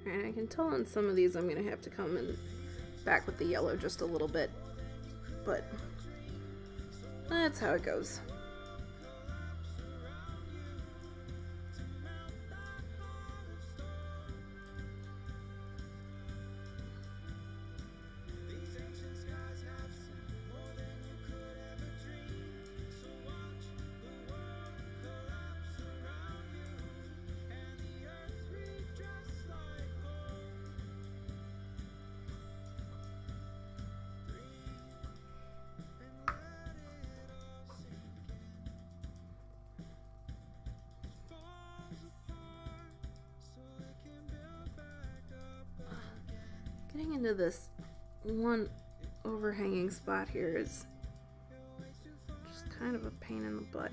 And I can tell on some of these I'm going to have to come in back with the yellow just a little bit, but that's how it goes. Getting into this one overhanging spot here is just kind of a pain in the butt.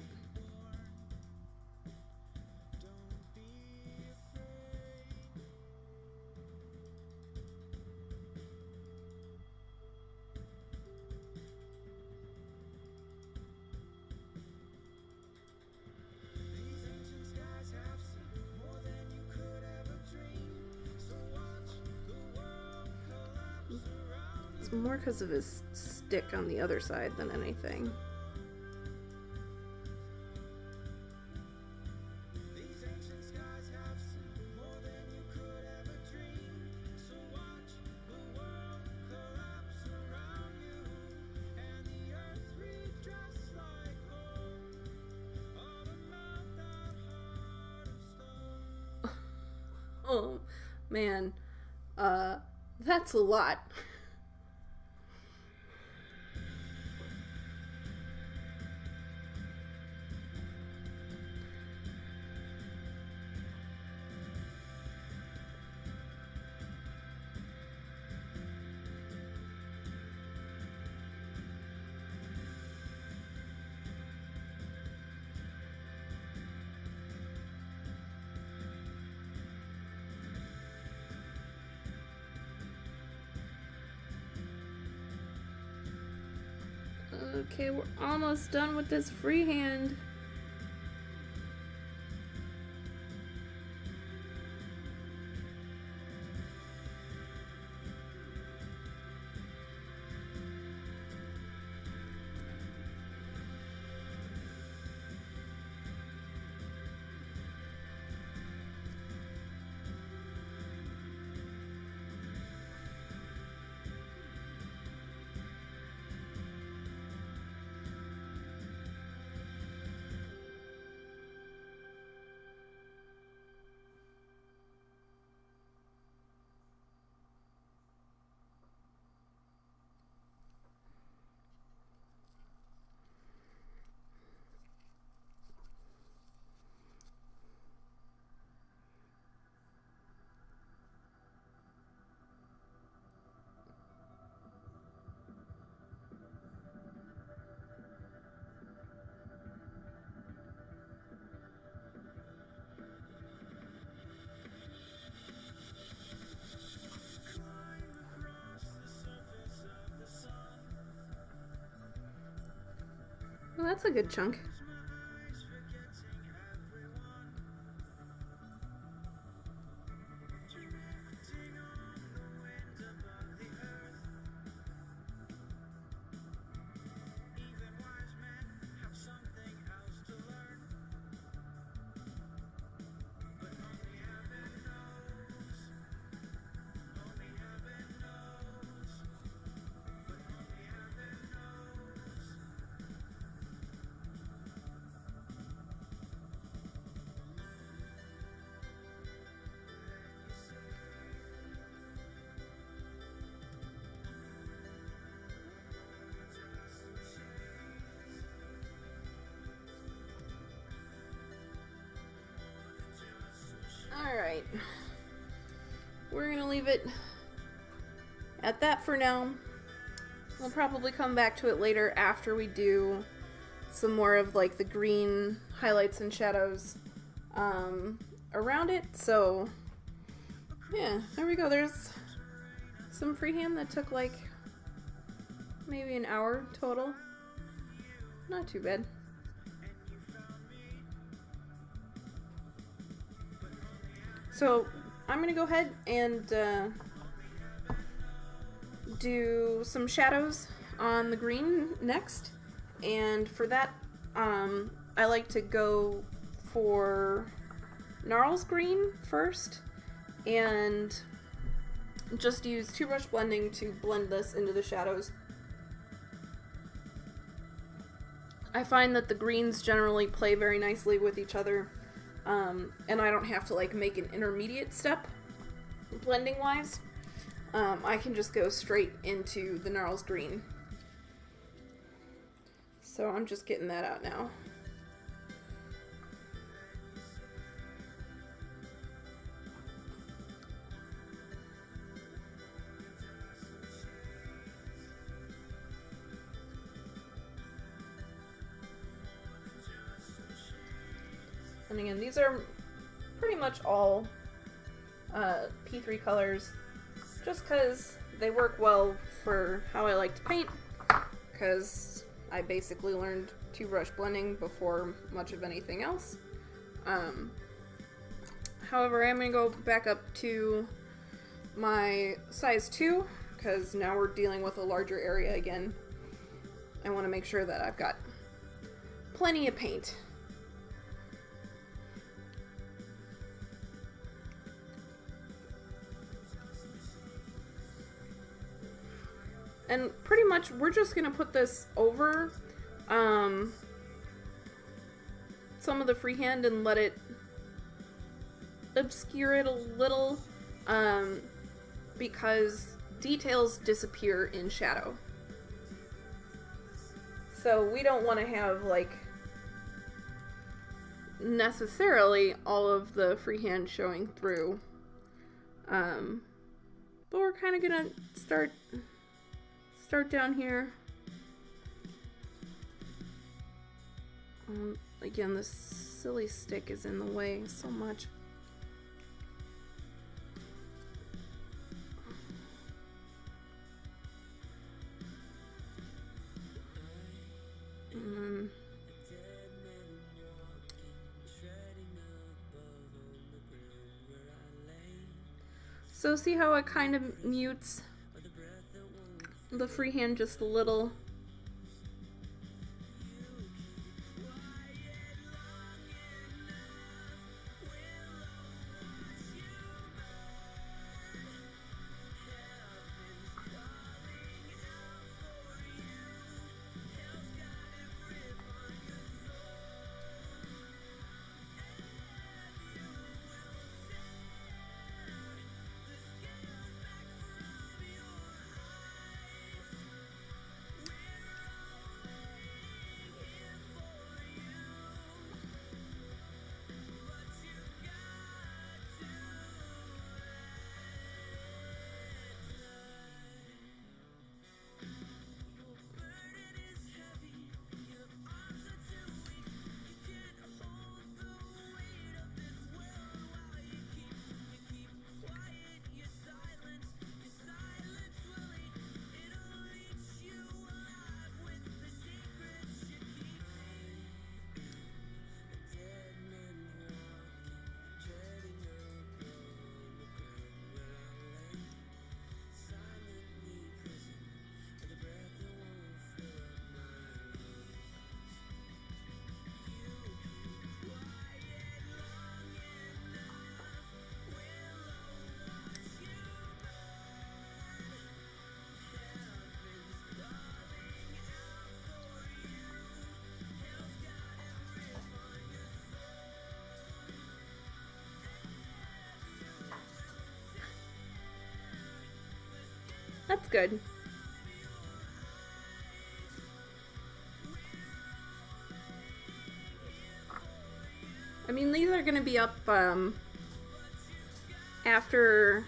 More because of his stick on the other side than anything. Oh man, that's a lot. Okay, we're almost done with this freehand. Well, that's a good chunk. Alright. We're gonna leave it at that for now. We'll probably come back to it later after we do some more of like the green highlights and shadows around it. So yeah, there we go. There's some freehand that took like maybe an hour total. Not too bad. So I'm gonna go ahead and do some shadows on the green next, and for that I like to go for Gnarls Green first and just use two brush blending to blend this into the shadows. I find that the greens generally play very nicely with each other, and I don't have to like make an intermediate step blending wise. I can just go straight into the Gnarls Green. So I'm just getting that out now. And again, these are pretty much all P3 colors, just because they work well for how I like to paint, because I basically learned two brush blending before much of anything else. However, I'm going to go back up to my size 2, because now we're dealing with a larger area again. I want to make sure that I've got plenty of paint. And pretty much we're just going to put this over some of the freehand and let it obscure it a little, because details disappear in shadow. So we don't want to have like necessarily all of the freehand showing through, but we're kind of going to start down here. Again, this silly stick is in the way so much. And then so see how it kind of mutes the freehand just a little. That's good. I mean, these are going to be up after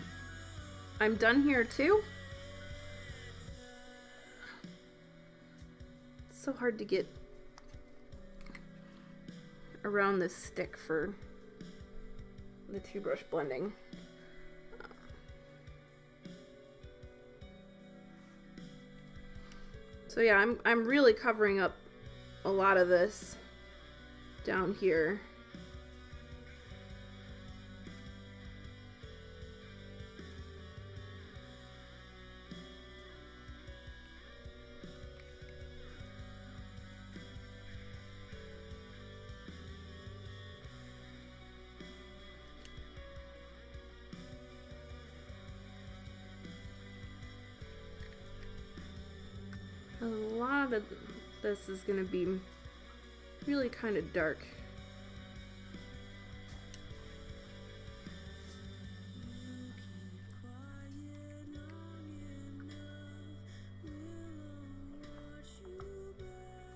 I'm done here too. It's so hard to get around this stick for the two brush blending. So yeah, I'm really covering up a lot of this down here. A lot of this is going to be really kind of dark.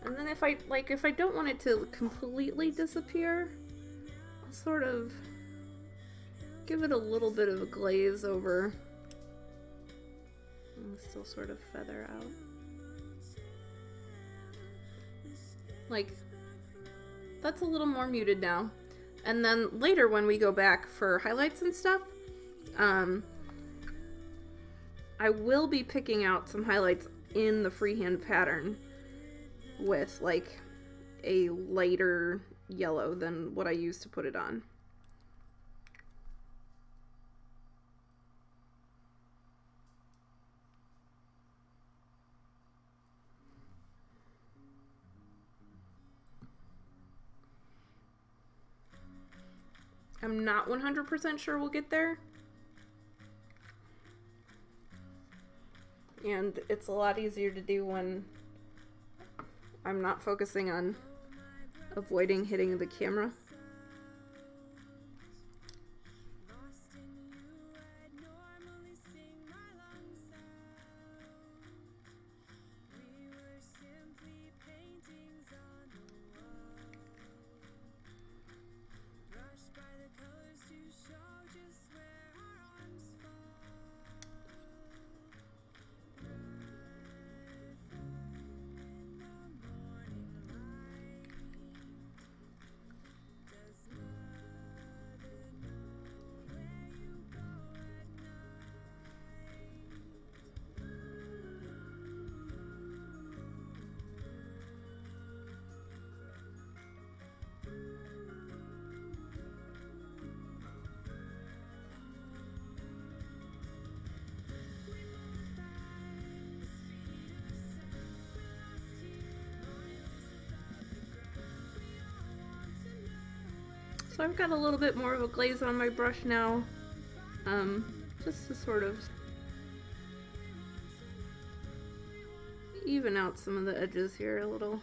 And then if I don't want it to completely disappear, I'll sort of give it a little bit of a glaze over and still sort of feather out. Like, that's a little more muted now. And then later when we go back for highlights and stuff, I will be picking out some highlights in the freehand pattern with like a lighter yellow than what I used to put it on. I'm not 100% sure we'll get there. And it's a lot easier to do when I'm not focusing on avoiding hitting the camera. So I've got a little bit more of a glaze on my brush now, just to sort of even out some of the edges here a little.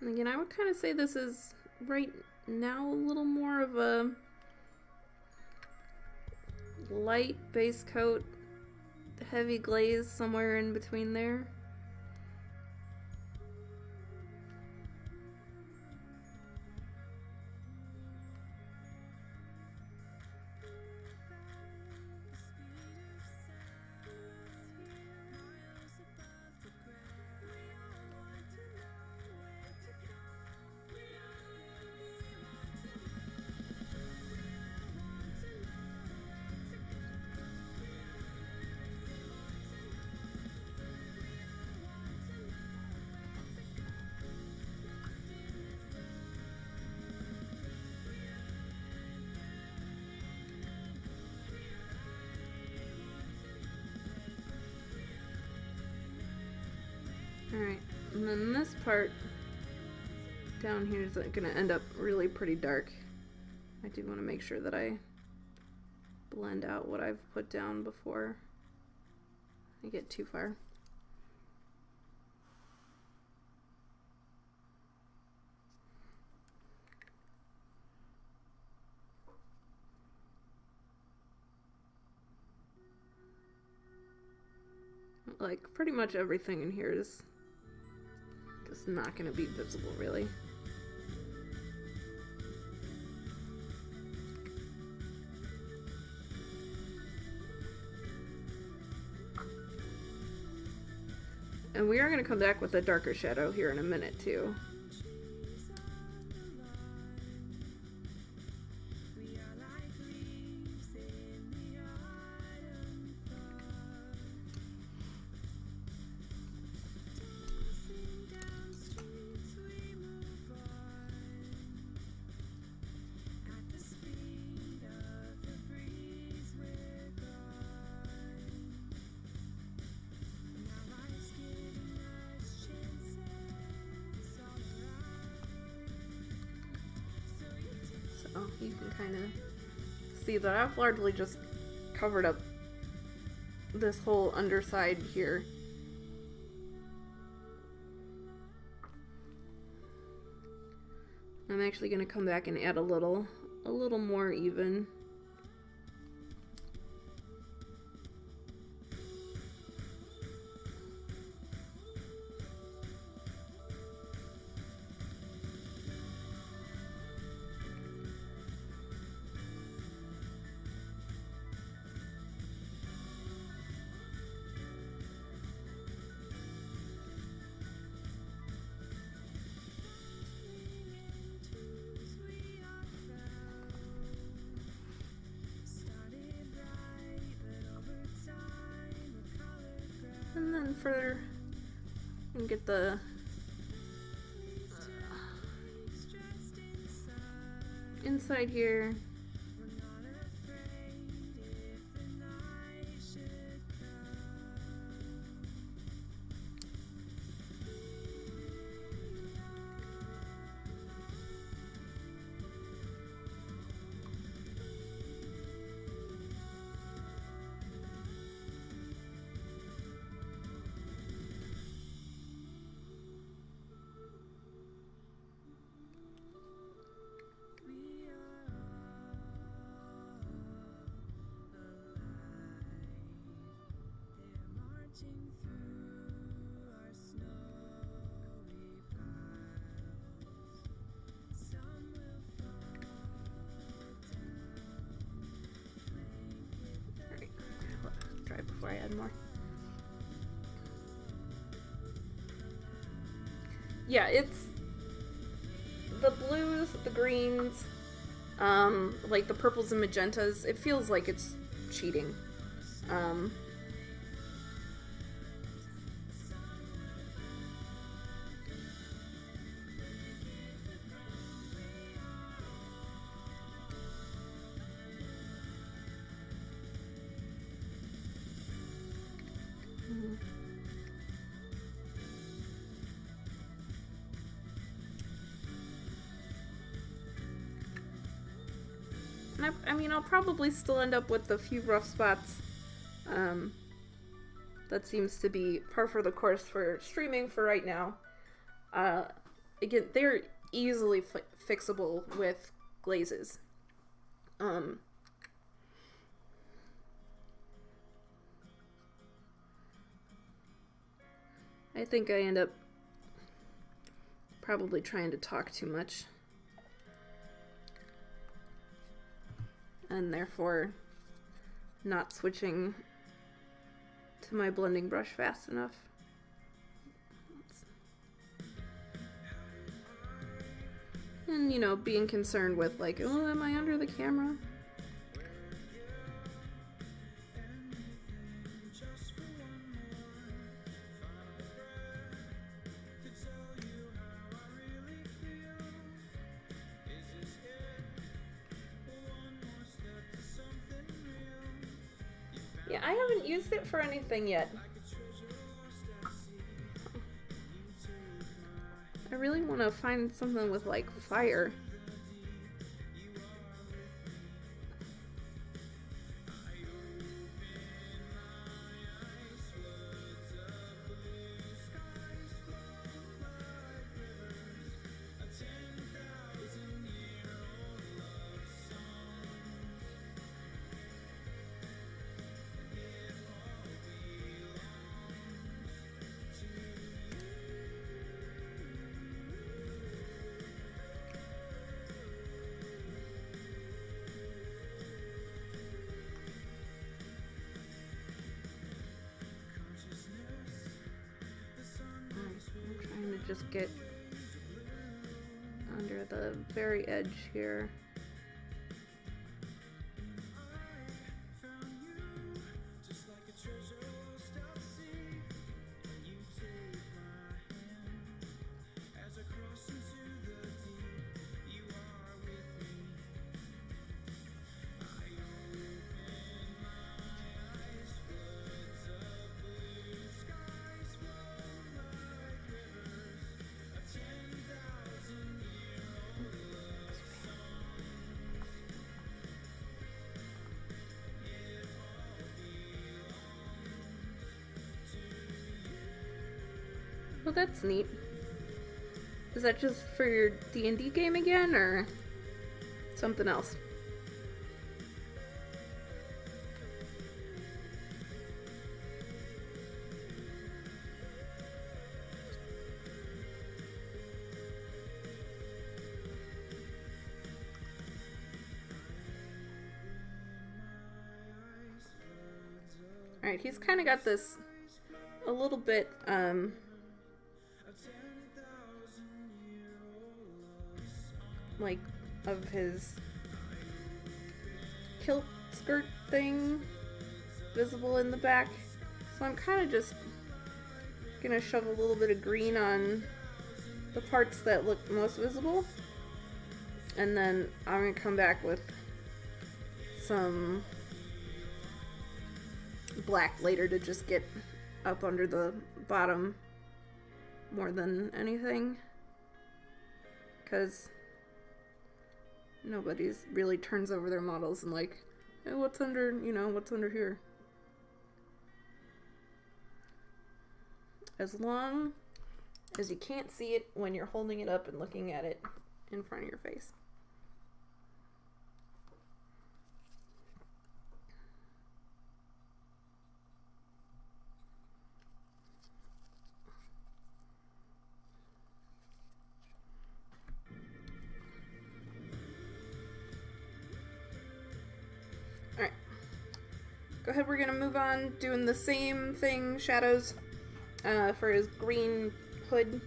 And again, I would kind of say this is right now a little more of a light base coat, heavy glaze, somewhere in between there. Alright, and then this part down here is going to end up really pretty dark. I do want to make sure that I blend out what I've put down before I get too far. Like, pretty much everything in here is just not going to be visible, really. And we are going to come back with a darker shadow here in a minute, too. You can kind of see that I've largely just covered up this whole underside here. I'm actually going to come back and add a little more even. And then further, you can get the inside here. Before I add more. Yeah, it's the blues, the greens, like the purples and magentas. It feels like it's cheating. I mean, I'll probably still end up with a few rough spots. That seems to be par for the course for streaming for right now. Again, they're easily fixable with glazes. I think I end up probably trying to talk too much. And therefore not switching to my blending brush fast enough. And, you know, being concerned with like, oh, am I under the camera? Yeah, I haven't used it for anything yet. I really want to find something with like fire. Just get under the very edge here. Well, that's neat. Is that just for your D&D game again, or something else? Alright, he's kind of got this a little bit, like, of his kilt skirt thing visible in the back. So I'm kind of just gonna shove a little bit of green on the parts that look most visible. And then I'm gonna come back with some black later to just get up under the bottom more than anything. Because nobody's really turns over their models and like, hey, what's under, what's under here? As long as you can't see it when you're holding it up and looking at it in front of your face. Alright. Go ahead, we're gonna move on, doing the same thing, shadows, for his green hood.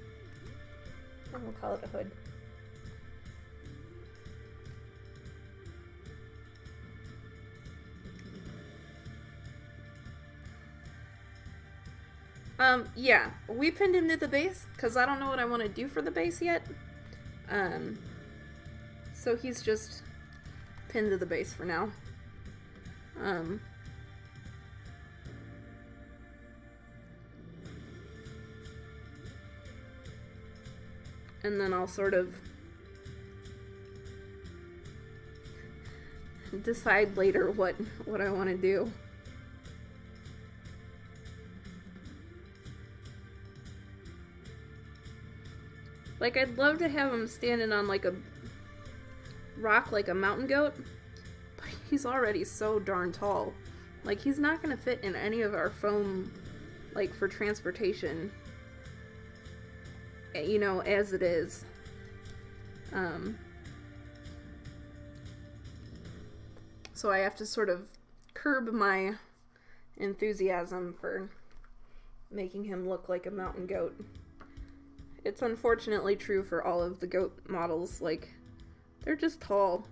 We'll call it a hood. Yeah, we pinned him to the base, because I don't know what I want to do for the base yet. So he's just pinned to the base for now. And then I'll sort of decide later what I want to do. Like, I'd love to have him standing on like a rock like a mountain goat, but he's already so darn tall. Like, he's not gonna fit in any of our foam, like, for transportation, as it is. So I have to sort of curb my enthusiasm for making him look like a mountain goat. It's unfortunately true for all of the goat models. Like, they're just tall.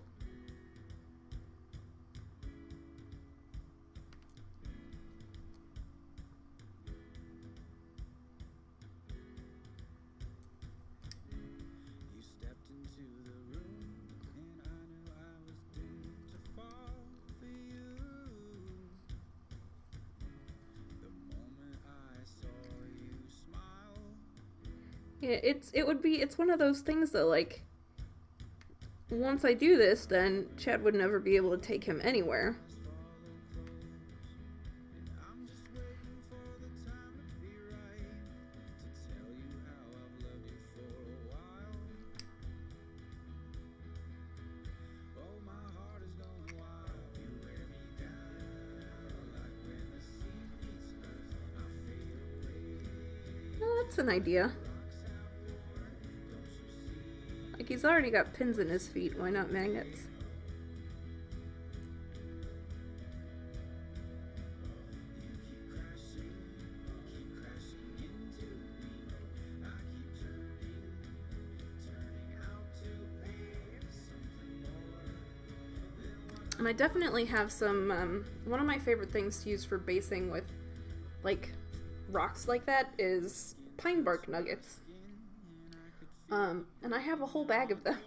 Yeah, it's one of those things that, like, once I do this, then Chad would never be able to take him anywhere. Well, that's an idea. Like, he's already got pins in his feet, why not magnets? And I definitely have some, one of my favorite things to use for basing with, like, rocks like that is pine bark nuggets. And I have a whole bag of them.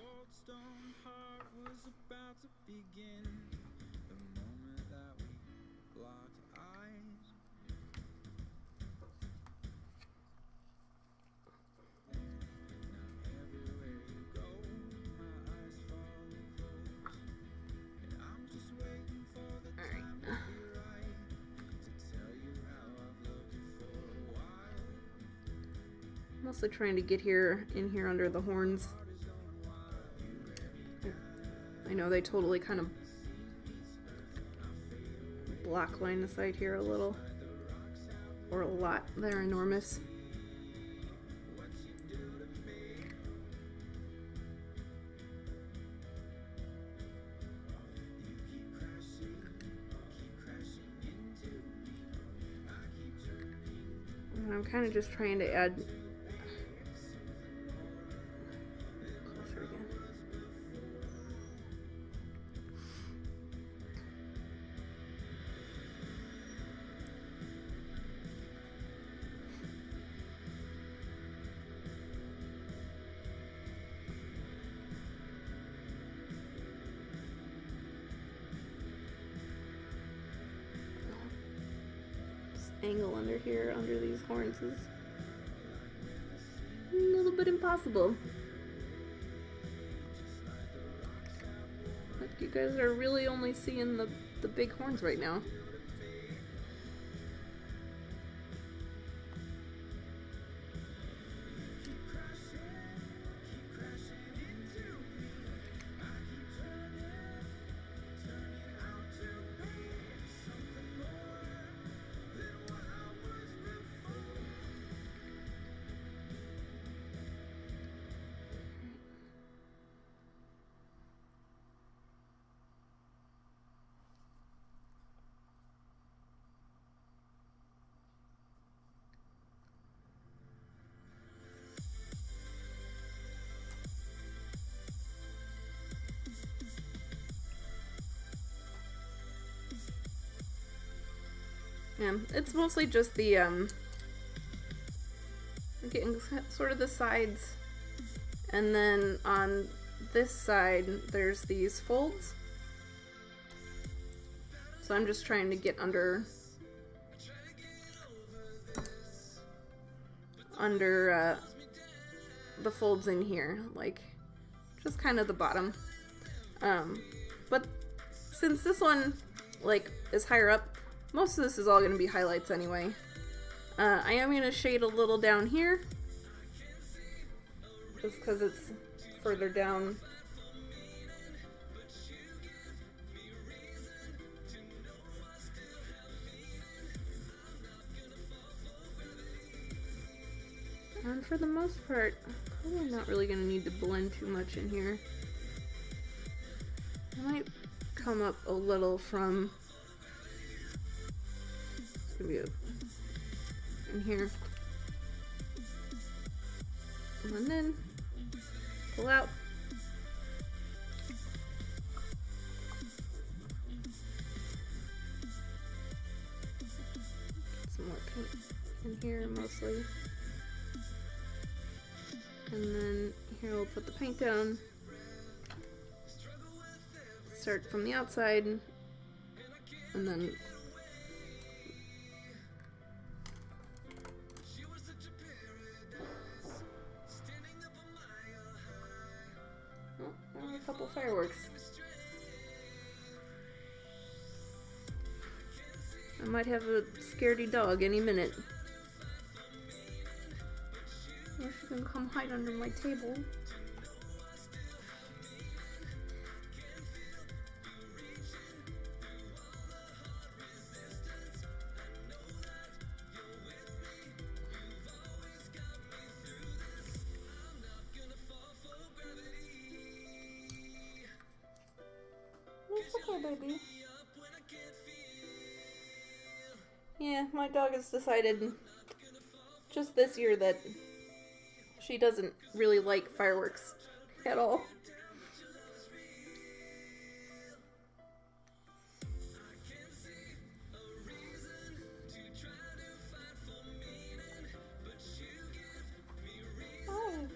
Mostly trying to get in here under the horns. I know they totally kind of block line of sight here a little, or a lot. They're enormous. And I'm kind of just trying to add closer again. Angle under here, under these horns, is a little bit impossible. Like, you guys are really only seeing the big horns right now. Yeah, it's mostly just the, getting sort of the sides, and then on this side, there's these folds. So I'm just trying to get under the folds in here, like, just kind of the bottom. But since this one, like, is higher up, most of this is all going to be highlights anyway. I am going to shade a little down here, just because it's further down. And for the most part, probably not really going to need to blend too much in here. I might come up a little from in here, and then pull out. Some more paint in here mostly. And then here we'll put the paint down. Start from the outside, and then couple fireworks. I might have a scaredy dog any minute. Or she can come hide under my table. It's okay, baby. Yeah, my dog has decided just this year that she doesn't really like fireworks at all. Oh.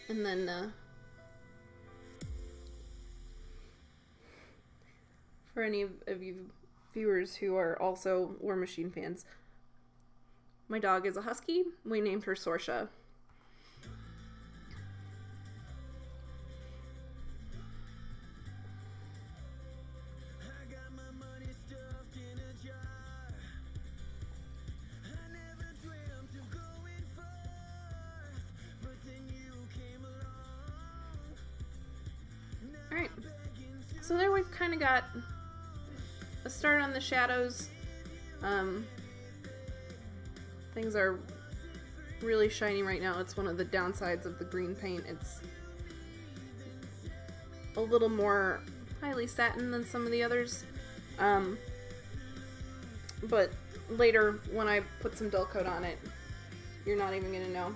And then, for any of you viewers who are also War Machine fans, my dog is a husky. We named her Sorsha. Alright, so there we've kind of got a start on the shadows. Things are really shiny right now. It's one of the downsides of the green paint. It's a little more highly satin than some of the others. But later, when I put some dull coat on it, you're not even going to know.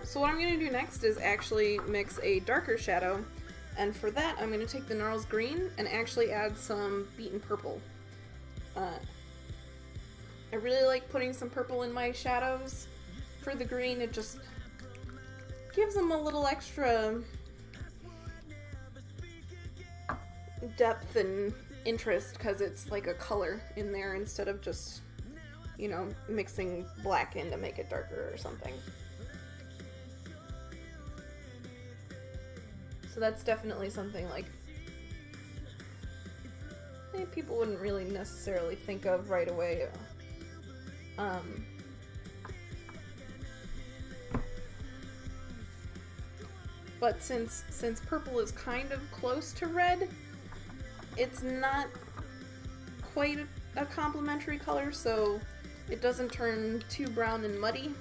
So what I'm going to do next is actually mix a darker shadow. And for that, I'm going to take the Gnarls Green and actually add some Beaten Purple. I really like putting some purple in my shadows. For the green, it just gives them a little extra depth and interest because it's like a color in there instead of just, you know, mixing black in to make it darker or something. So that's definitely something like people wouldn't really necessarily think of right away. But since purple is kind of close to red, it's not quite a complementary color, so it doesn't turn too brown and muddy.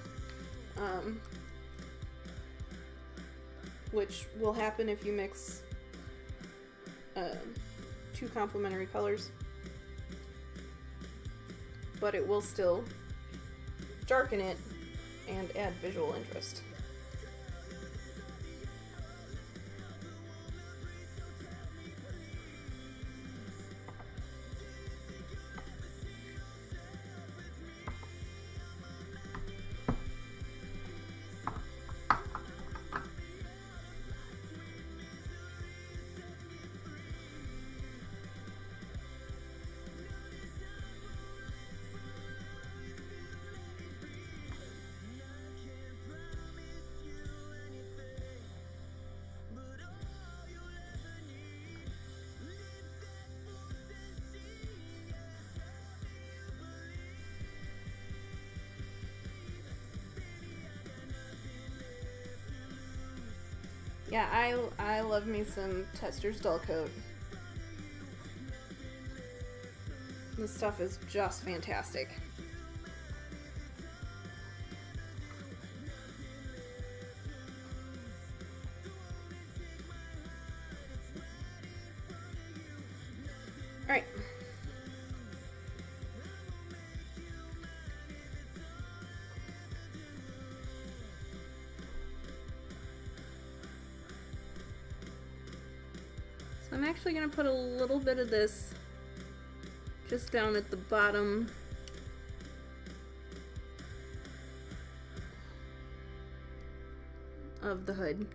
Which will happen if you mix two complementary colors. But it will still darken it and add visual interest. Yeah, I love me some Tester's Dull Coat. This stuff is just fantastic. All right. So I'm actually going to put a little bit of this just down at the bottom of the hood.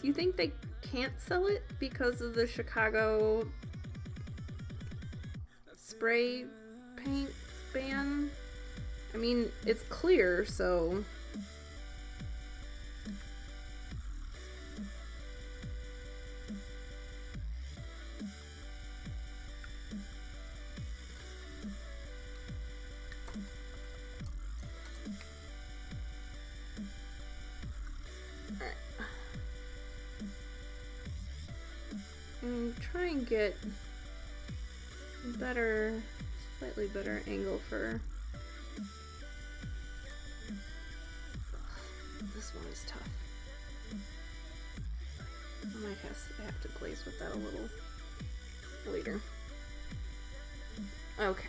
Do you think they can't sell it because of the Chicago spray paint ban? I mean, it's clear, so... Try and get a better, slightly better angle for... This one is tough. I might have to glaze with that a little later. Okay.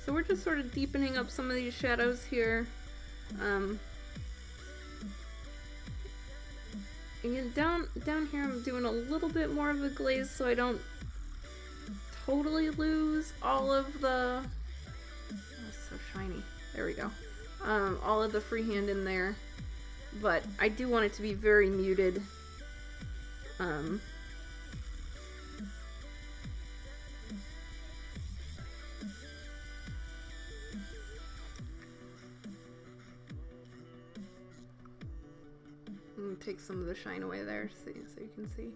So we're just sort of deepening up some of these shadows here. Again, down here I'm doing a little bit more of a glaze so I don't totally lose all of the... Oh, it's so shiny. There we go. All of the freehand in there. But I do want it to be very muted. Take some of the shine away there so you can see.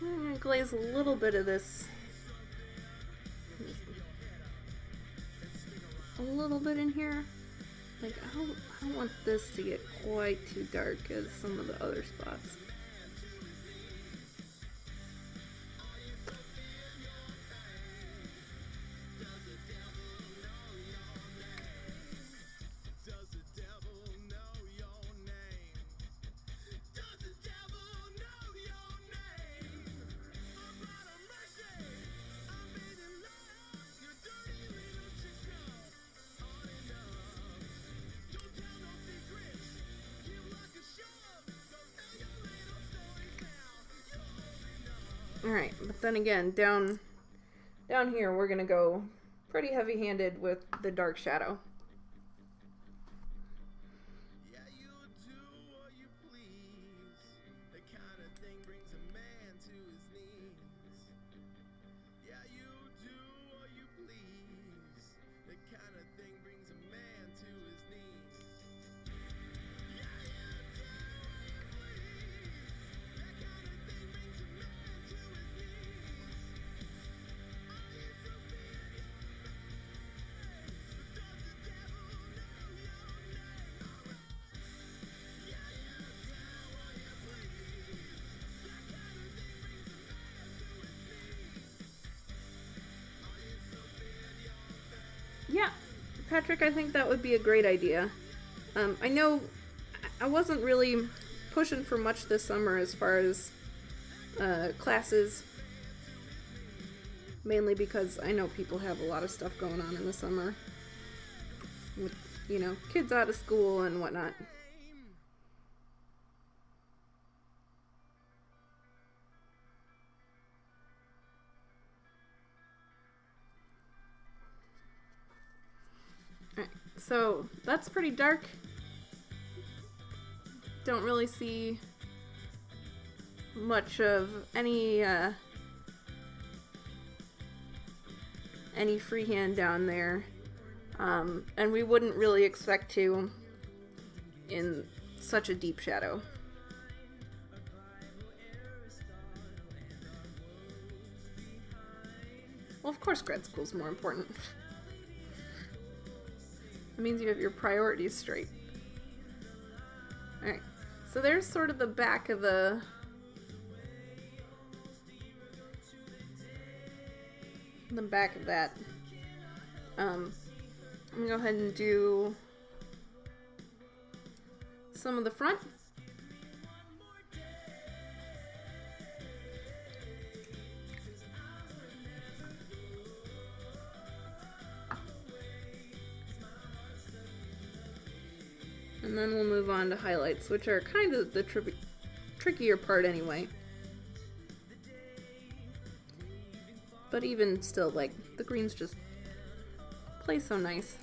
I'm gonna glaze a little bit of this. A little bit in here. Like, I don't want this to get quite too dark as some of the other spots. Alright, but then again, down here we're gonna go pretty heavy-handed with the dark shadow. Yeah, Patrick, I think that would be a great idea. I know I wasn't really pushing for much this summer as far as classes, mainly because I know people have a lot of stuff going on in the summer with, you know, kids out of school and whatnot. Alright, so that's pretty dark. Don't really see much of any freehand down there, and we wouldn't really expect to in such a deep shadow. Well, of course grad school's more important. It means you have your priorities straight. Alright, so there's sort of the back of the back of that. I'm gonna go ahead and do some of the front. And then we'll move on to highlights, which are kind of the trickier part anyway. But even still, like, the greens just play so nice.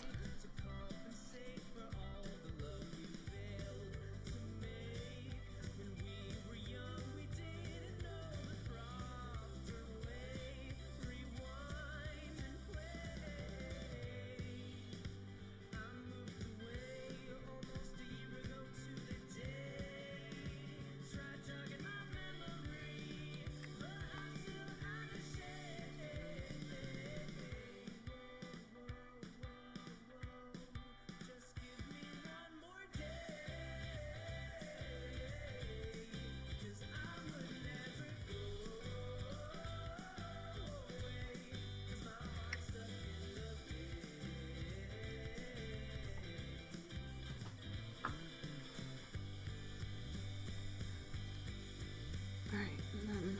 Alright, and then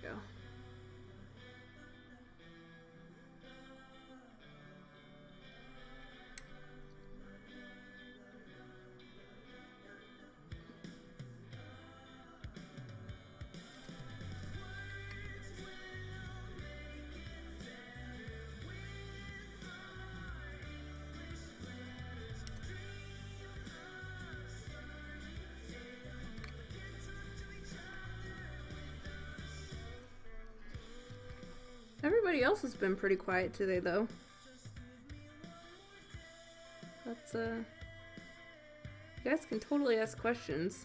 go. Everybody else has been pretty quiet today, though. That's, you guys can totally ask questions.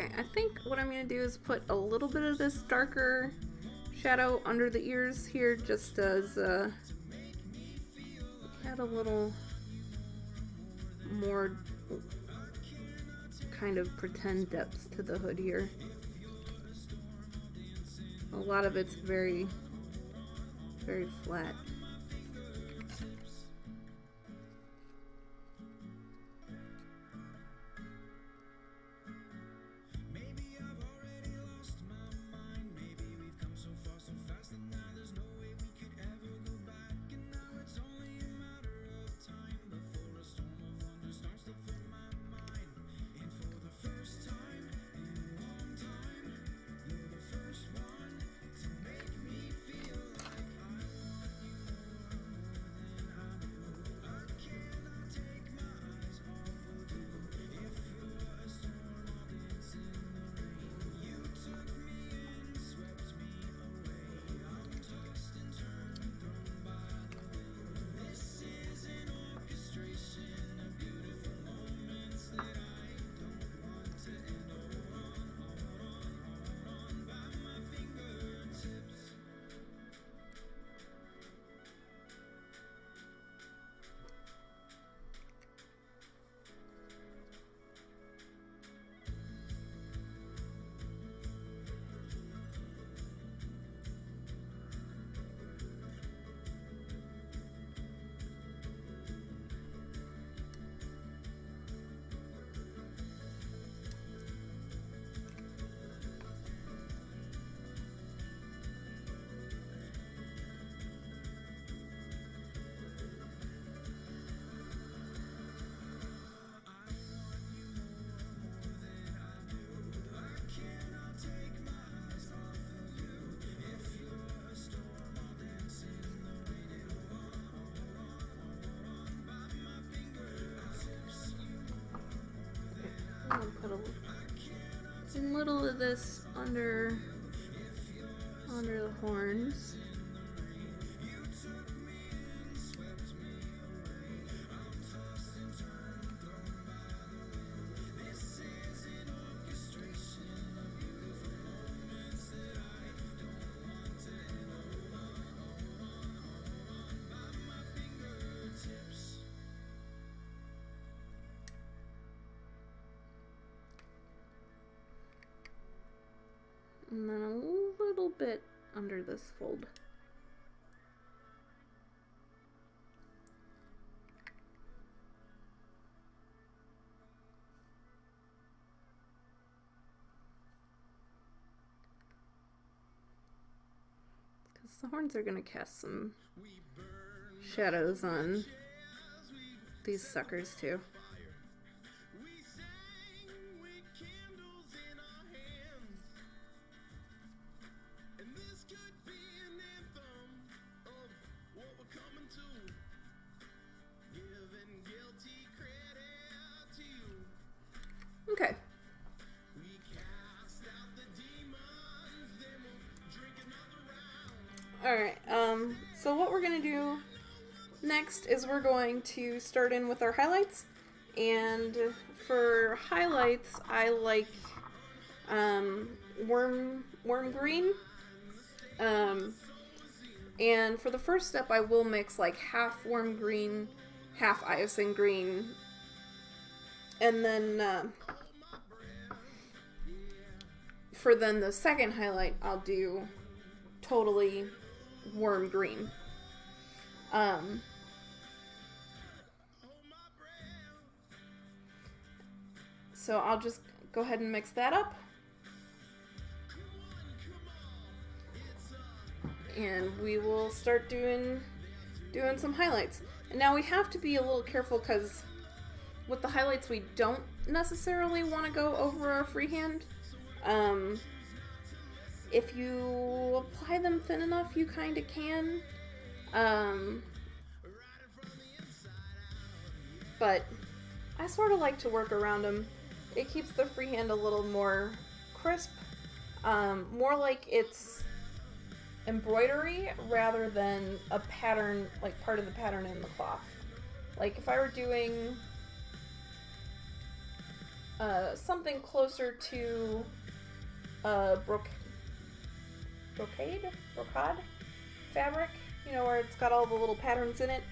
Okay, I think what I'm going to do is put a little bit of this darker shadow under the ears here, just as add a little more kind of pretend depth to the hood here. A lot of it's very, very flat. I'm gonna put a little of this under the horns. And then a little bit under this fold. Because the horns are going to cast some shadows on these suckers too. Okay. Alright, so what we're going to do next is we're going to start in with our highlights. And for highlights, I like worm green. And for the first step, I will mix like half worm green, half iocine green. And then for then the second highlight, I'll do totally worm green. So I'll just go ahead and mix that up. And we will start doing some highlights. And now we have to be a little careful because with the highlights we don't necessarily want to go over our freehand. If you apply them thin enough, you kind of can. But I sort of like to work around them. It keeps the freehand a little more crisp. More like it's embroidery rather than a pattern, like part of the pattern in the cloth. Like if I were doing something closer to brocade fabric, you know, where it's got all the little patterns in it.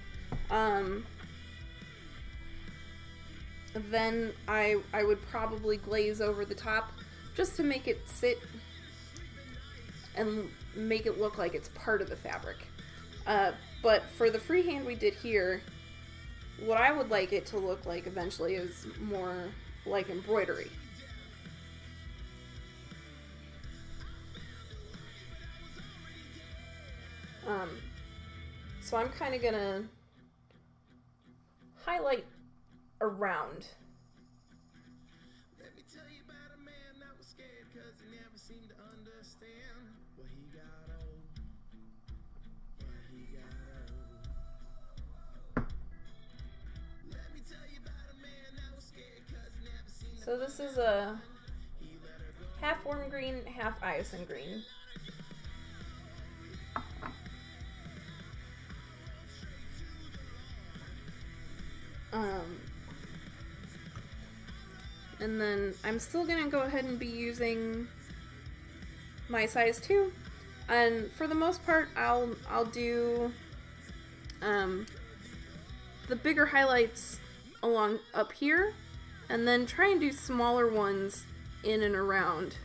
Then I would probably glaze over the top just to make it sit and make it look like it's part of the fabric. But for the freehand we did here, what I would like it to look like eventually is more like embroidery. So I'm kind of gonna highlight around. Let me tell you about a man that was scared because he never seemed to understand what he got old. Let me tell you about a man that was scared because he never seemed. So this is a half worm green, half iocine green. And then I'm still gonna go ahead and be using my size 2, and for the most part I'll do the bigger highlights along up here, and then try and do smaller ones in and around,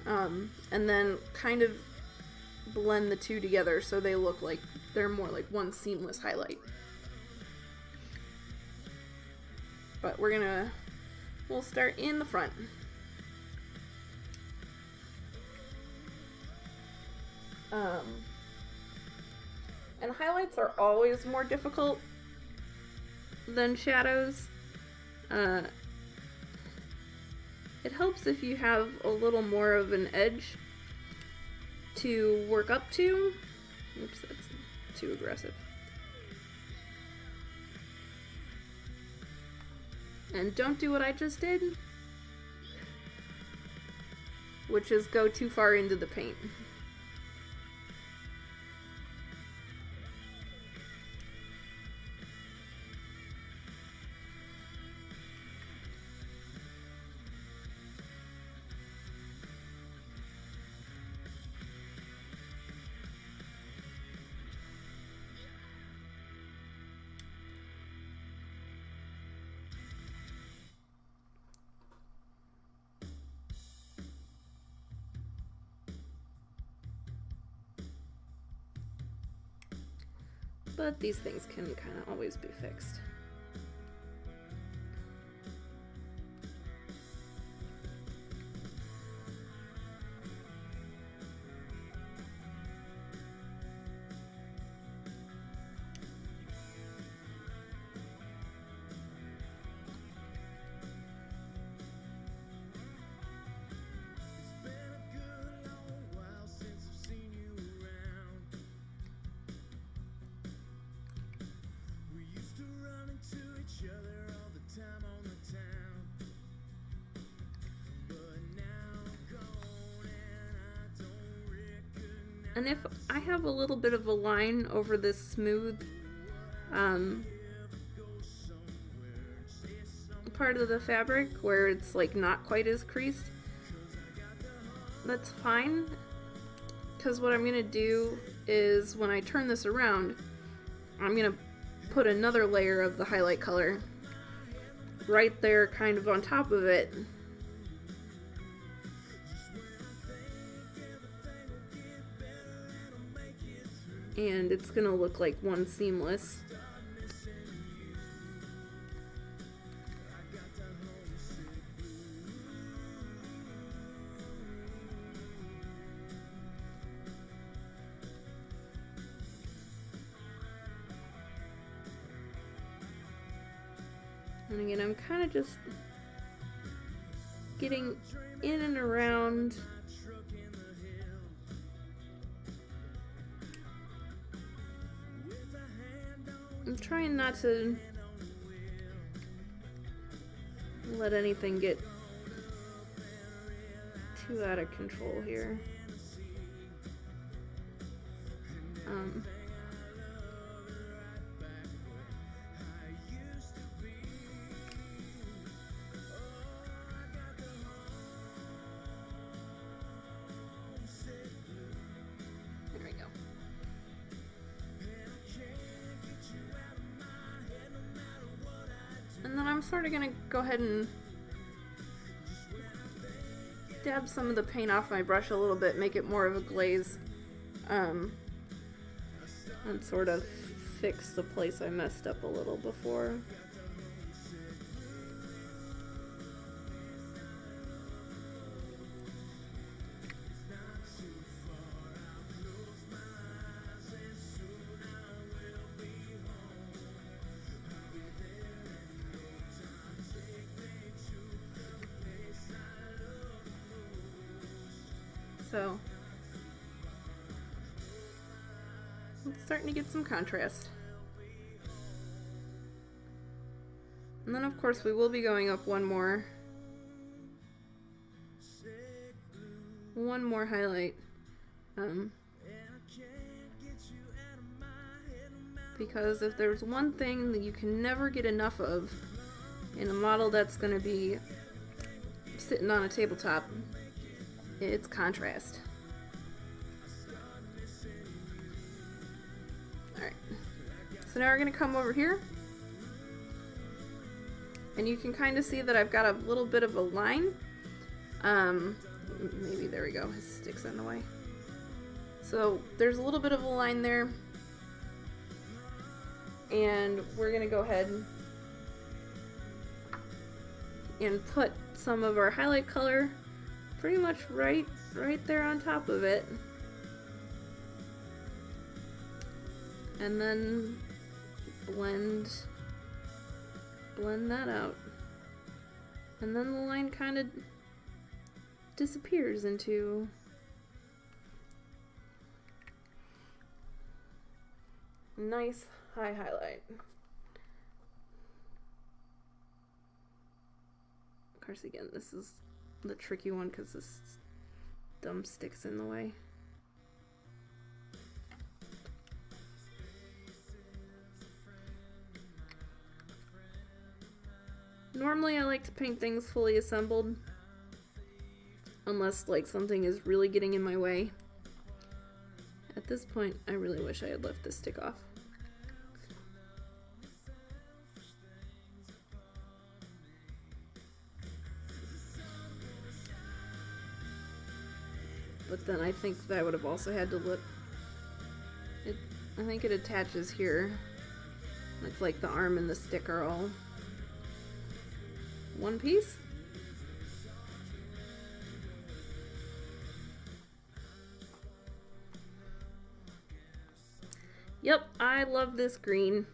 and then kind of blend the two together so they look like they're more like one seamless highlight. But we'll start in the front. And highlights are always more difficult than shadows. It helps if you have a little more of an edge to work up to. Oops, that's too aggressive. And don't do what I just did, which is go too far into the paint. But these things can kind of always be fixed. And if I have a little bit of a line over this smooth part of the fabric where it's like not quite as creased, that's fine, because what I'm gonna do is when I turn this around, I'm gonna put another layer of the highlight color right there kind of on top of it. And it's gonna look like one seamless. And again, I'm kind of just getting in and around. I'm trying not to let anything get too out of control here. I'm sort of gonna go ahead and dab some of the paint off my brush a little bit, make it more of a glaze, and sort of fix the place I messed up a little before. So, it's starting to get some contrast. And then of course we will be going up one more highlight. Because if there's one thing that you can never get enough of in a model that's going to be sitting on a tabletop, it's contrast. Alright, so now we're going to come over here, and you can kind of see that I've got a little bit of a line. Maybe, there we go, his stick's in the way. So there's a little bit of a line there, and we're going to go ahead and put some of our highlight color pretty much right there on top of it, and then blend that out, and then the line kind of disappears into nice high highlight. Of course, again, this is the tricky one because this dumb stick's in the way. Normally I like to paint things fully assembled, unless like something is really getting in my way. At this point, I really wish I had left this stick off. But then I think that I would have also had to look. I think it attaches here. It's like the arm and the stick are all one piece. Yep, I love this green.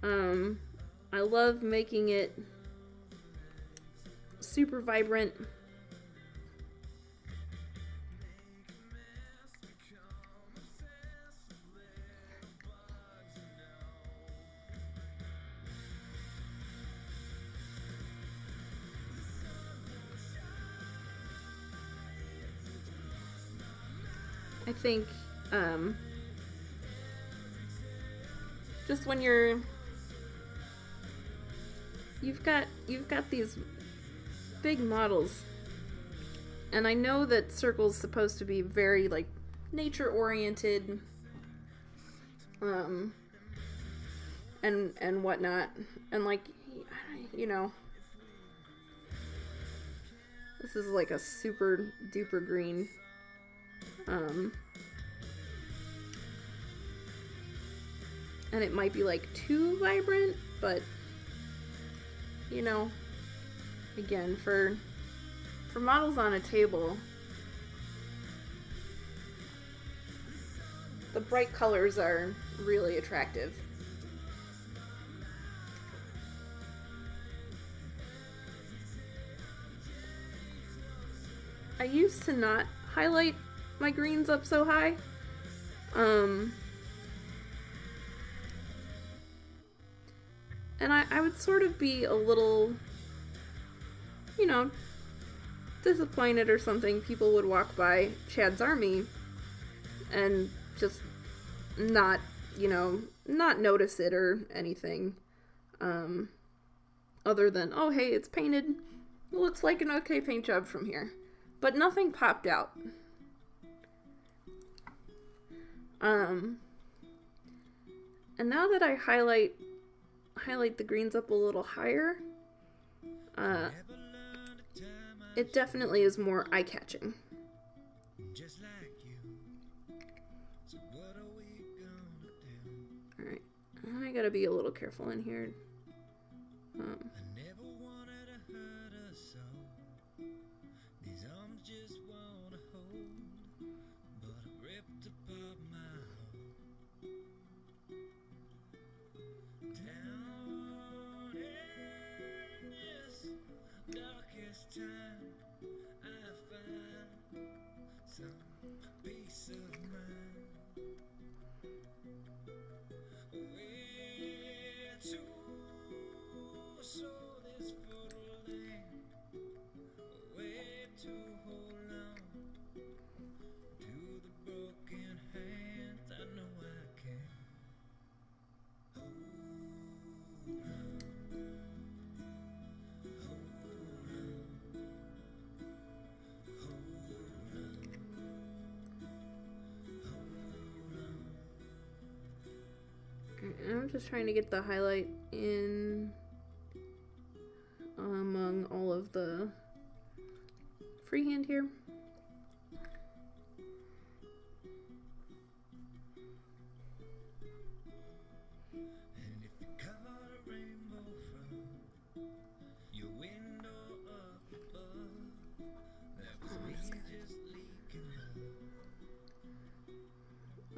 I love making it super vibrant. I think, just when you've got these big models, and I know that Circle's supposed to be very like nature oriented, and whatnot, and like, you know, this is like a super duper green. And it might be like too vibrant, but you know, again, for models on a table, the bright colors are really attractive. I used to not highlight my greens up so high. And I would sort of be a little, you know, disappointed or something. People would walk by Chad's Army and just not, you know, not notice it or anything. Other than, oh, hey, it's painted. It looks like an okay paint job from here. But nothing popped out. And now that I highlight highlight the greens up a little higher, it definitely is more eye-catching. Alright, I gotta be a little careful in here. I'm just trying to get the highlight in among all of the freehand here.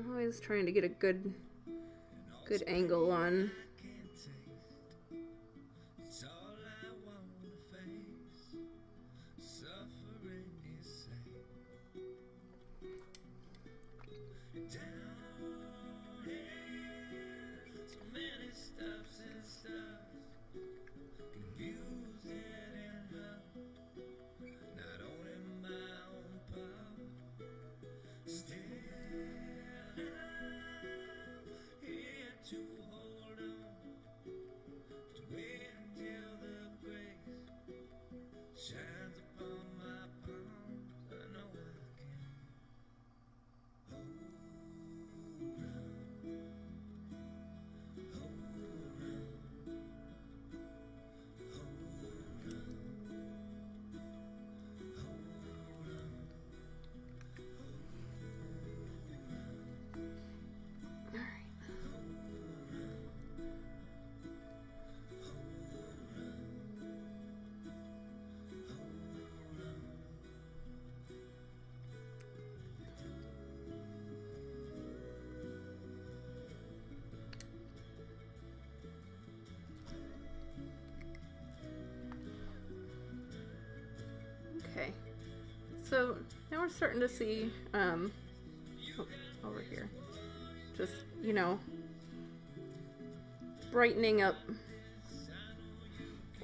Always trying to get a good angle on. Okay, so now we're starting to see, over here, just, you know, brightening up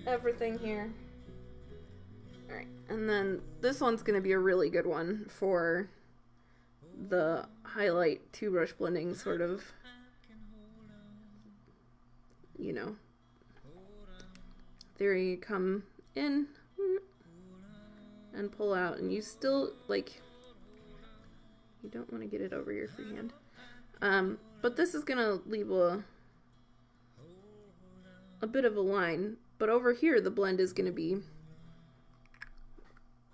everything here. Alright, and then this one's going to be a really good one for the highlight two brush blending sort of, you know, there you come in and pull out, and you still, like, you don't want to get it over your freehand. But this is gonna leave a bit of a line, but over here the blend is gonna be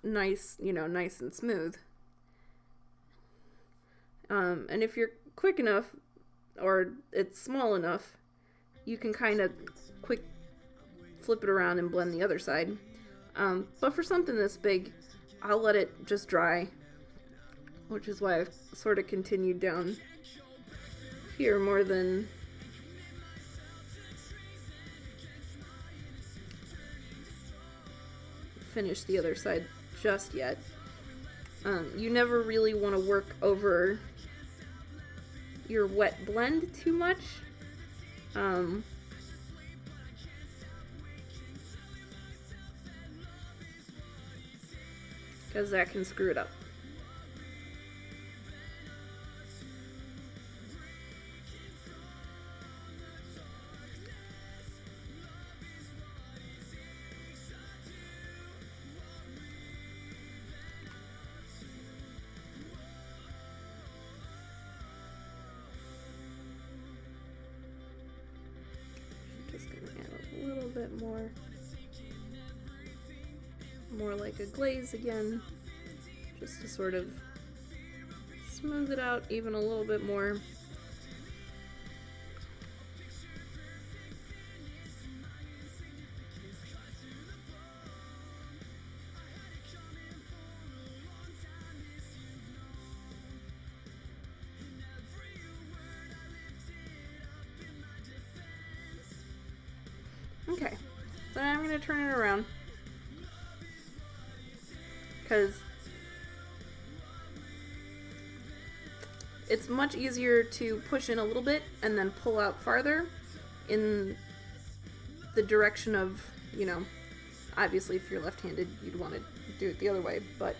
nice, you know, nice and smooth. And if you're quick enough, or it's small enough, you can kind of quick flip it around and blend the other side. But for something this big, I'll let it just dry, which is why I've sort of continued down here more than finish the other side just yet. You never really want to work over your wet blend too much. Because that can screw it up. Just bit more like a glaze again, just to sort of smooth it out even a little bit more. Okay, so now I'm going to turn it around, because it's much easier to push in a little bit and then pull out farther in the direction of, you know, obviously if you're left-handed you'd want to do it the other way, but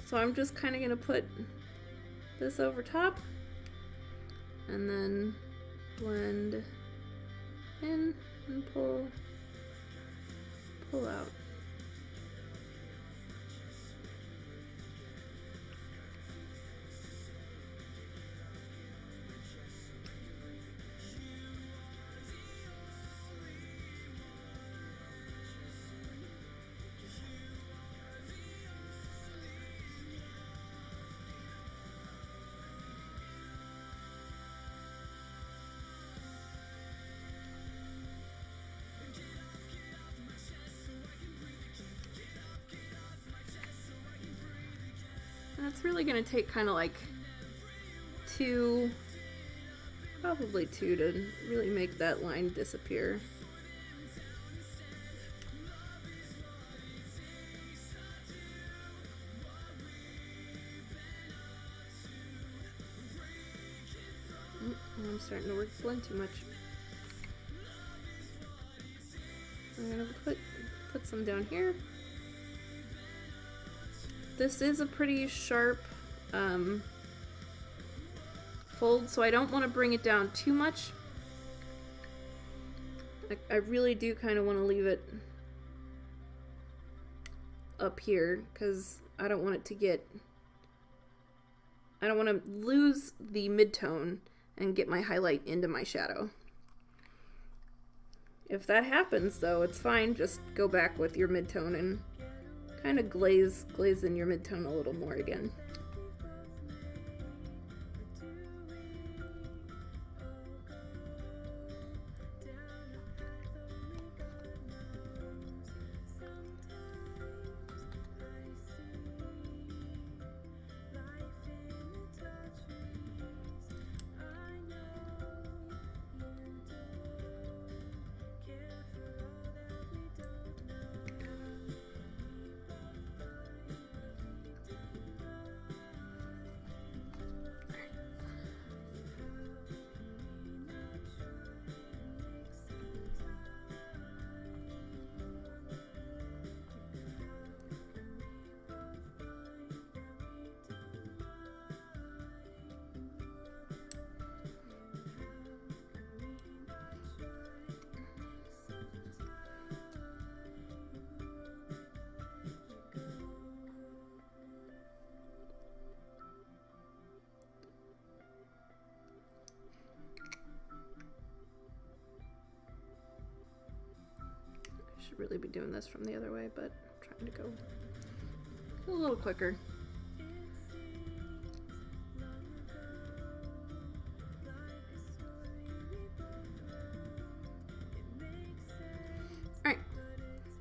so I'm just kind of going to put this over top and then blend in and pull out. And it's really going to take kind of like probably two to really make that line disappear. I'm starting to blend too much. I'm going to put some down here. This is a pretty sharp fold, so I don't want to bring it down too much. I really do kind of want to leave it up here, because I don't want to lose the midtone and get my highlight into my shadow. If that happens though, it's fine, just go back with your midtone and kind of glaze in your midtone a little more again. Really be doing this from the other way, but I'm trying to go a little quicker. Alright,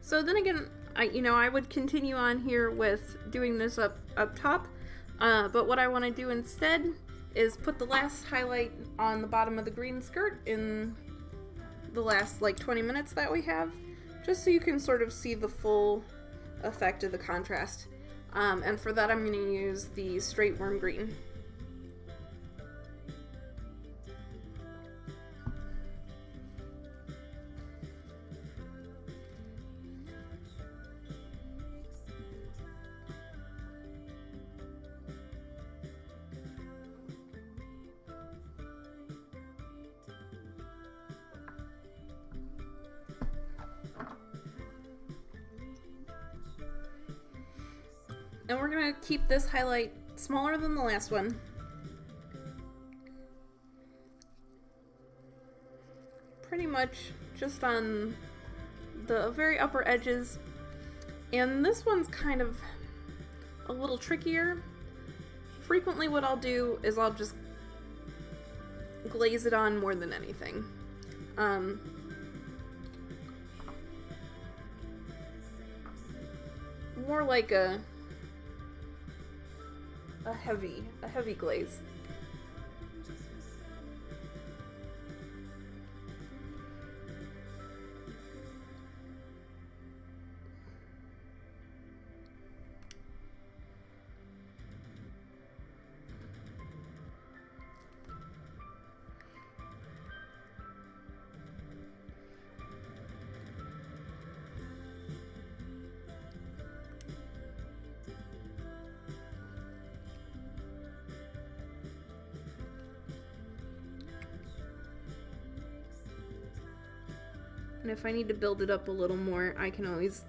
so then again, I would continue on here with doing this up top, but what I want to do instead is put the last highlight on the bottom of the green skirt in the last like 20 minutes that we have, just so you can sort of see the full effect of the contrast. And for that I'm going to use the straight worm green. And we're going to keep this highlight smaller than the last one, much just on the very upper edges. And this one's kind of a little trickier. Frequently what I'll do is I'll just glaze it on more than anything. More like a heavy glaze. And if I need to build it up a little more, I can always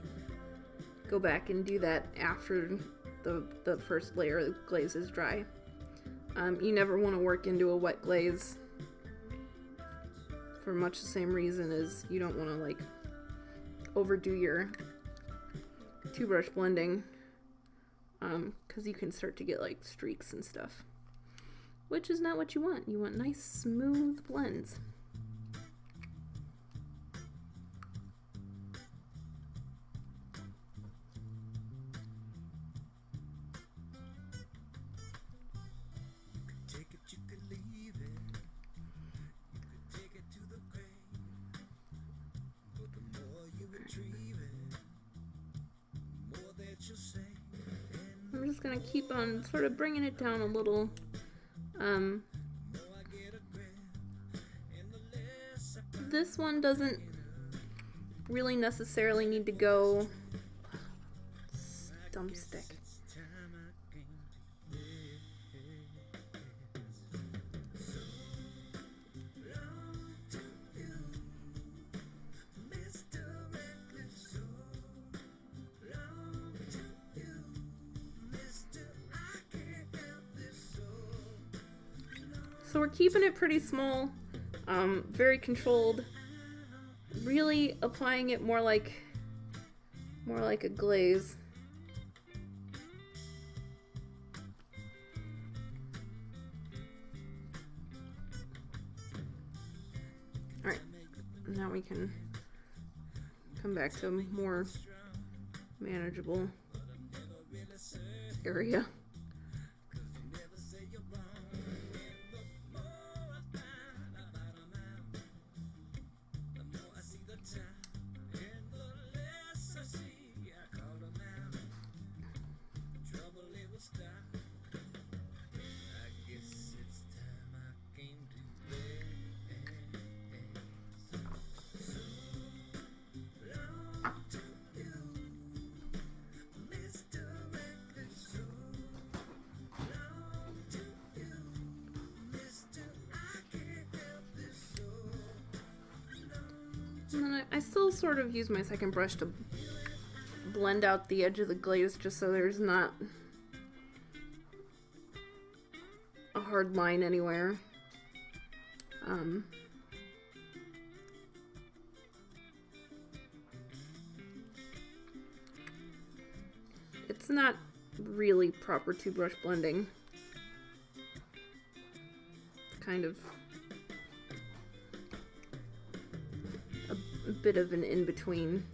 go back and do that after the first layer of glaze is dry. You never want to work into a wet glaze for much the same reason as you don't want to like overdo your two brush blending, because you can start to get like streaks and stuff, which is not what you want. You want nice smooth blends. I'm just gonna keep on sort of bringing it down a little. This one doesn't really necessarily need to go. Dumb stick. So we're keeping it pretty small, very controlled, really applying it more like a glaze. All right, now we can come back to a more manageable area. And then I still sort of use my second brush to blend out the edge of the glaze just so there's not a hard line anywhere. It's not really proper two brush blending. It's kind of a bit of an in-between.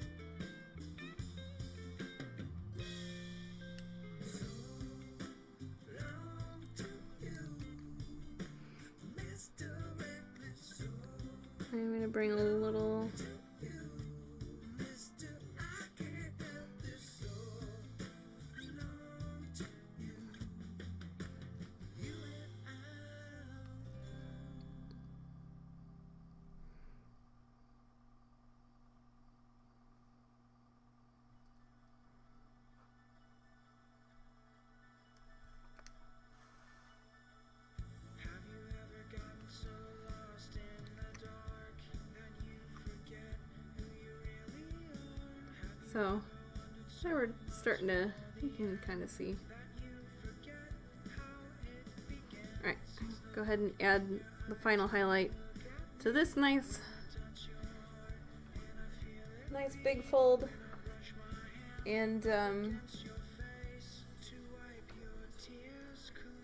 I'm gonna bring a little so now we're starting to, you can kind of see. Alright, go ahead and add the final highlight to this nice nice big fold. And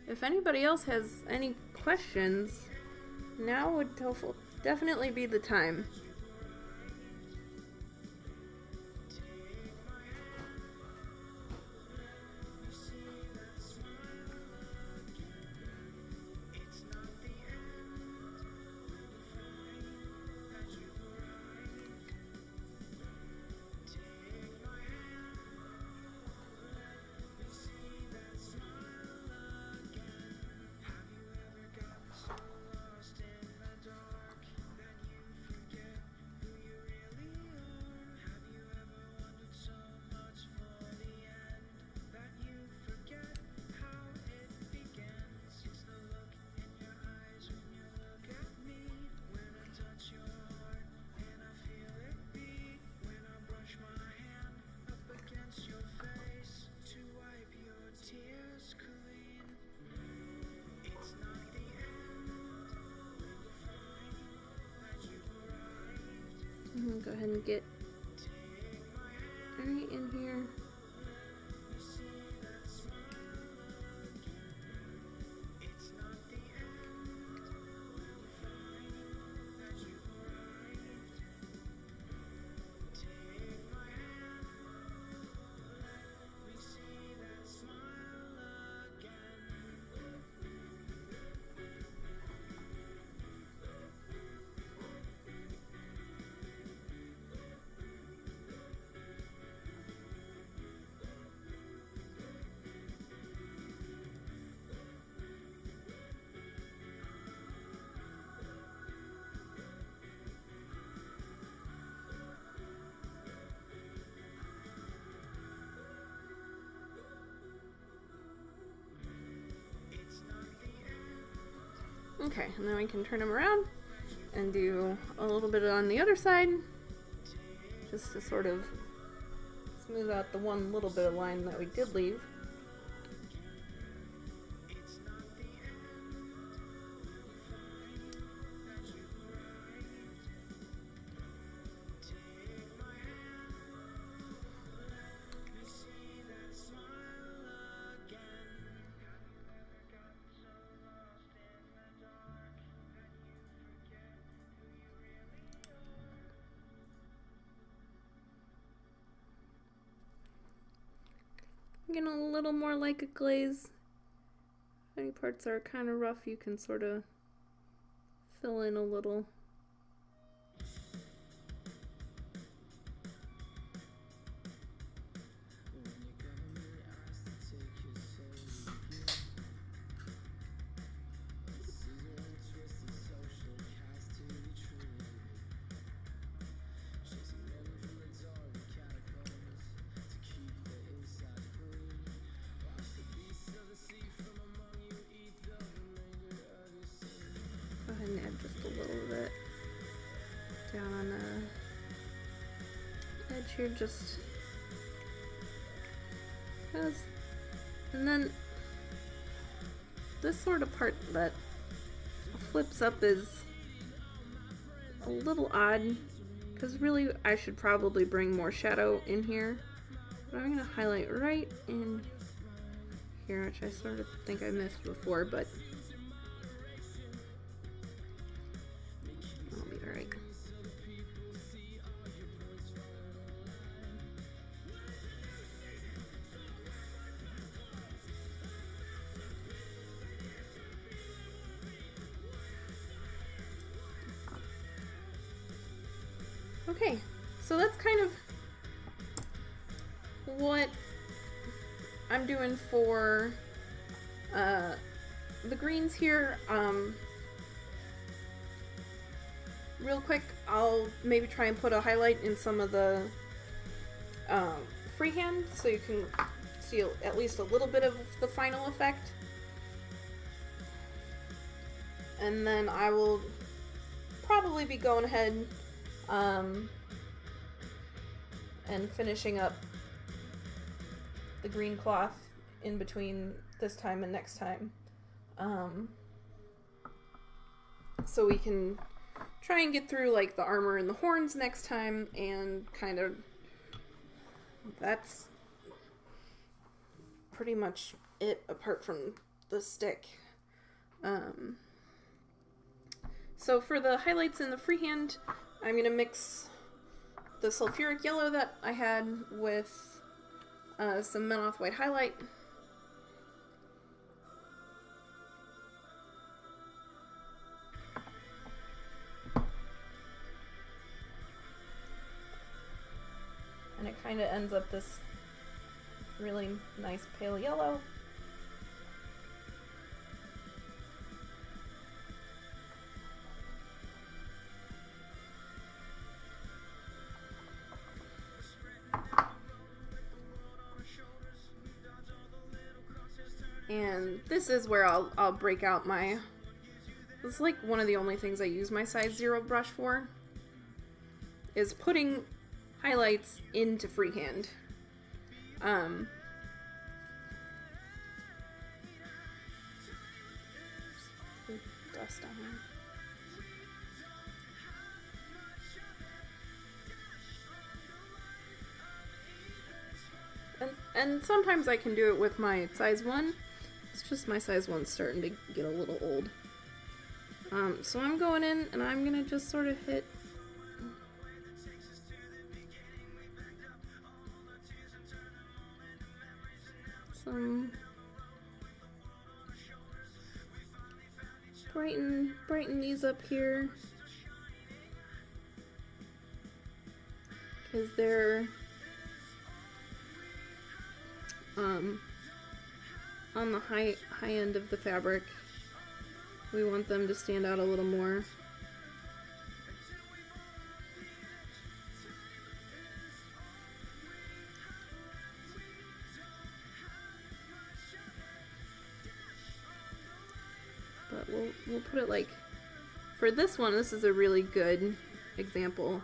if anybody else has any questions, now would definitely be the time. I'm gonna go ahead and get right in here. Okay, and then we can turn them around and do a little bit on the other side, just to sort of smooth out the one little bit of line that we did leave. Getting a little more like a glaze. Any parts are kind of rough, you can sort of fill in a little. And add just a little bit down on the edge here, just because. And then this sort of part that flips up is a little odd, because really I should probably bring more shadow in here, but I'm going to highlight right in here, which I sort of think I missed before, but okay, so that's kind of what I'm doing for the greens here. Real quick, I'll maybe try and put a highlight in some of the freehand so you can see at least a little bit of the final effect. And then I will probably be going ahead and finishing up the green cloth in between this time and next time, so we can try and get through like the armor and the horns next time, and kind of that's pretty much it apart from the stick. So for the highlights in the freehand, I'm going to mix the sulfuric yellow that I had with some Menoth white highlight. And it kind of ends up this really nice pale yellow. And this is where I'll break out my, this is like one of the only things I use my size 0 brush for, is putting highlights into freehand. Dust on here. And sometimes I can do it with my size 1. It's just my size 1's starting to get a little old. So I'm going in and I'm gonna just sort of hit some brighten these up here, because they're on the high end of the fabric. We want them to stand out a little more. But we'll put it like, for this one, this is a really good example.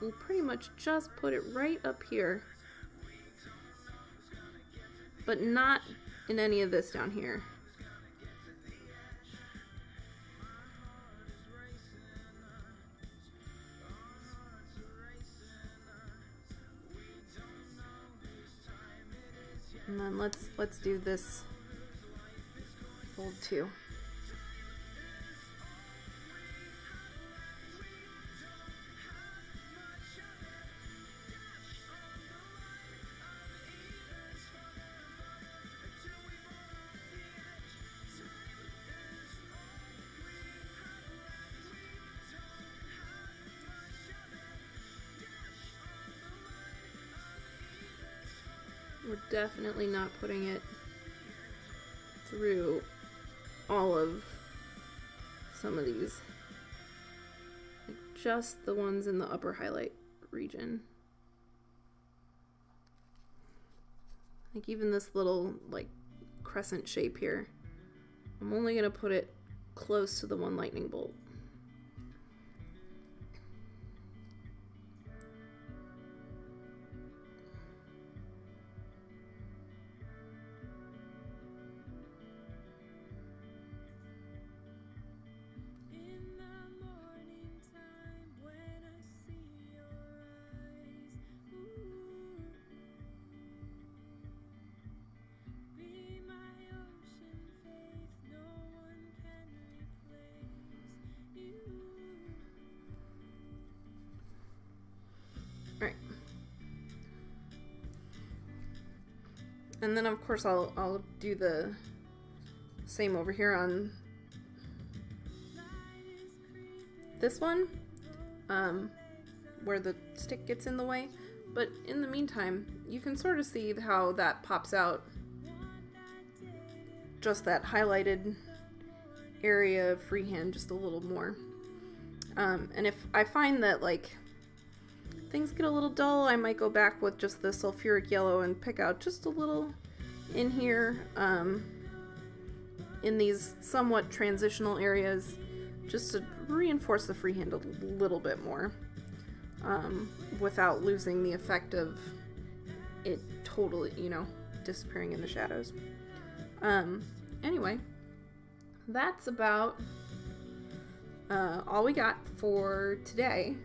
We'll pretty much just put it right up here, but not in any of this down here. And then let's do this fold too. We're definitely not putting it through all of some of these. Like just the ones in the upper highlight region. Like even this little like crescent shape here, I'm only gonna put it close to the one lightning bolt. Right. And then of course I'll do the same over here on this one, where the stick gets in the way. But in the meantime, you can sort of see how that pops out, just that highlighted area of freehand just a little more. And if I find that like things get a little dull, I might go back with just the sulfuric yellow and pick out just a little in here, in these somewhat transitional areas, just to reinforce the freehand a little bit more, without losing the effect of it totally, disappearing in the shadows. Anyway, that's about all we got for today.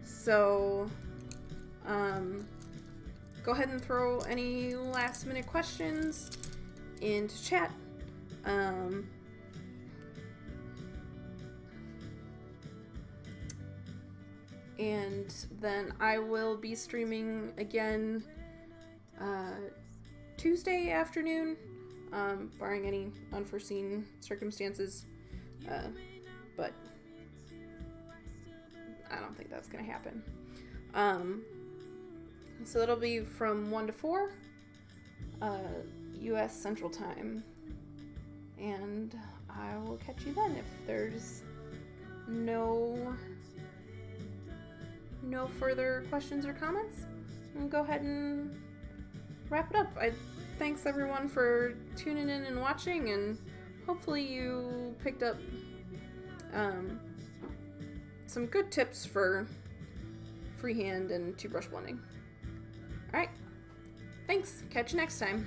So go ahead and throw any last minute questions into chat. And then I will be streaming again Tuesday afternoon, barring any unforeseen circumstances, but I don't think that's going to happen. So it'll be from 1 to 4, U.S. Central Time, and I will catch you then if there's no further questions or comments. And go ahead and wrap it up. Thanks everyone for tuning in and watching, and hopefully you picked up some good tips for freehand and two brush blending. Alright, thanks. Catch you next time.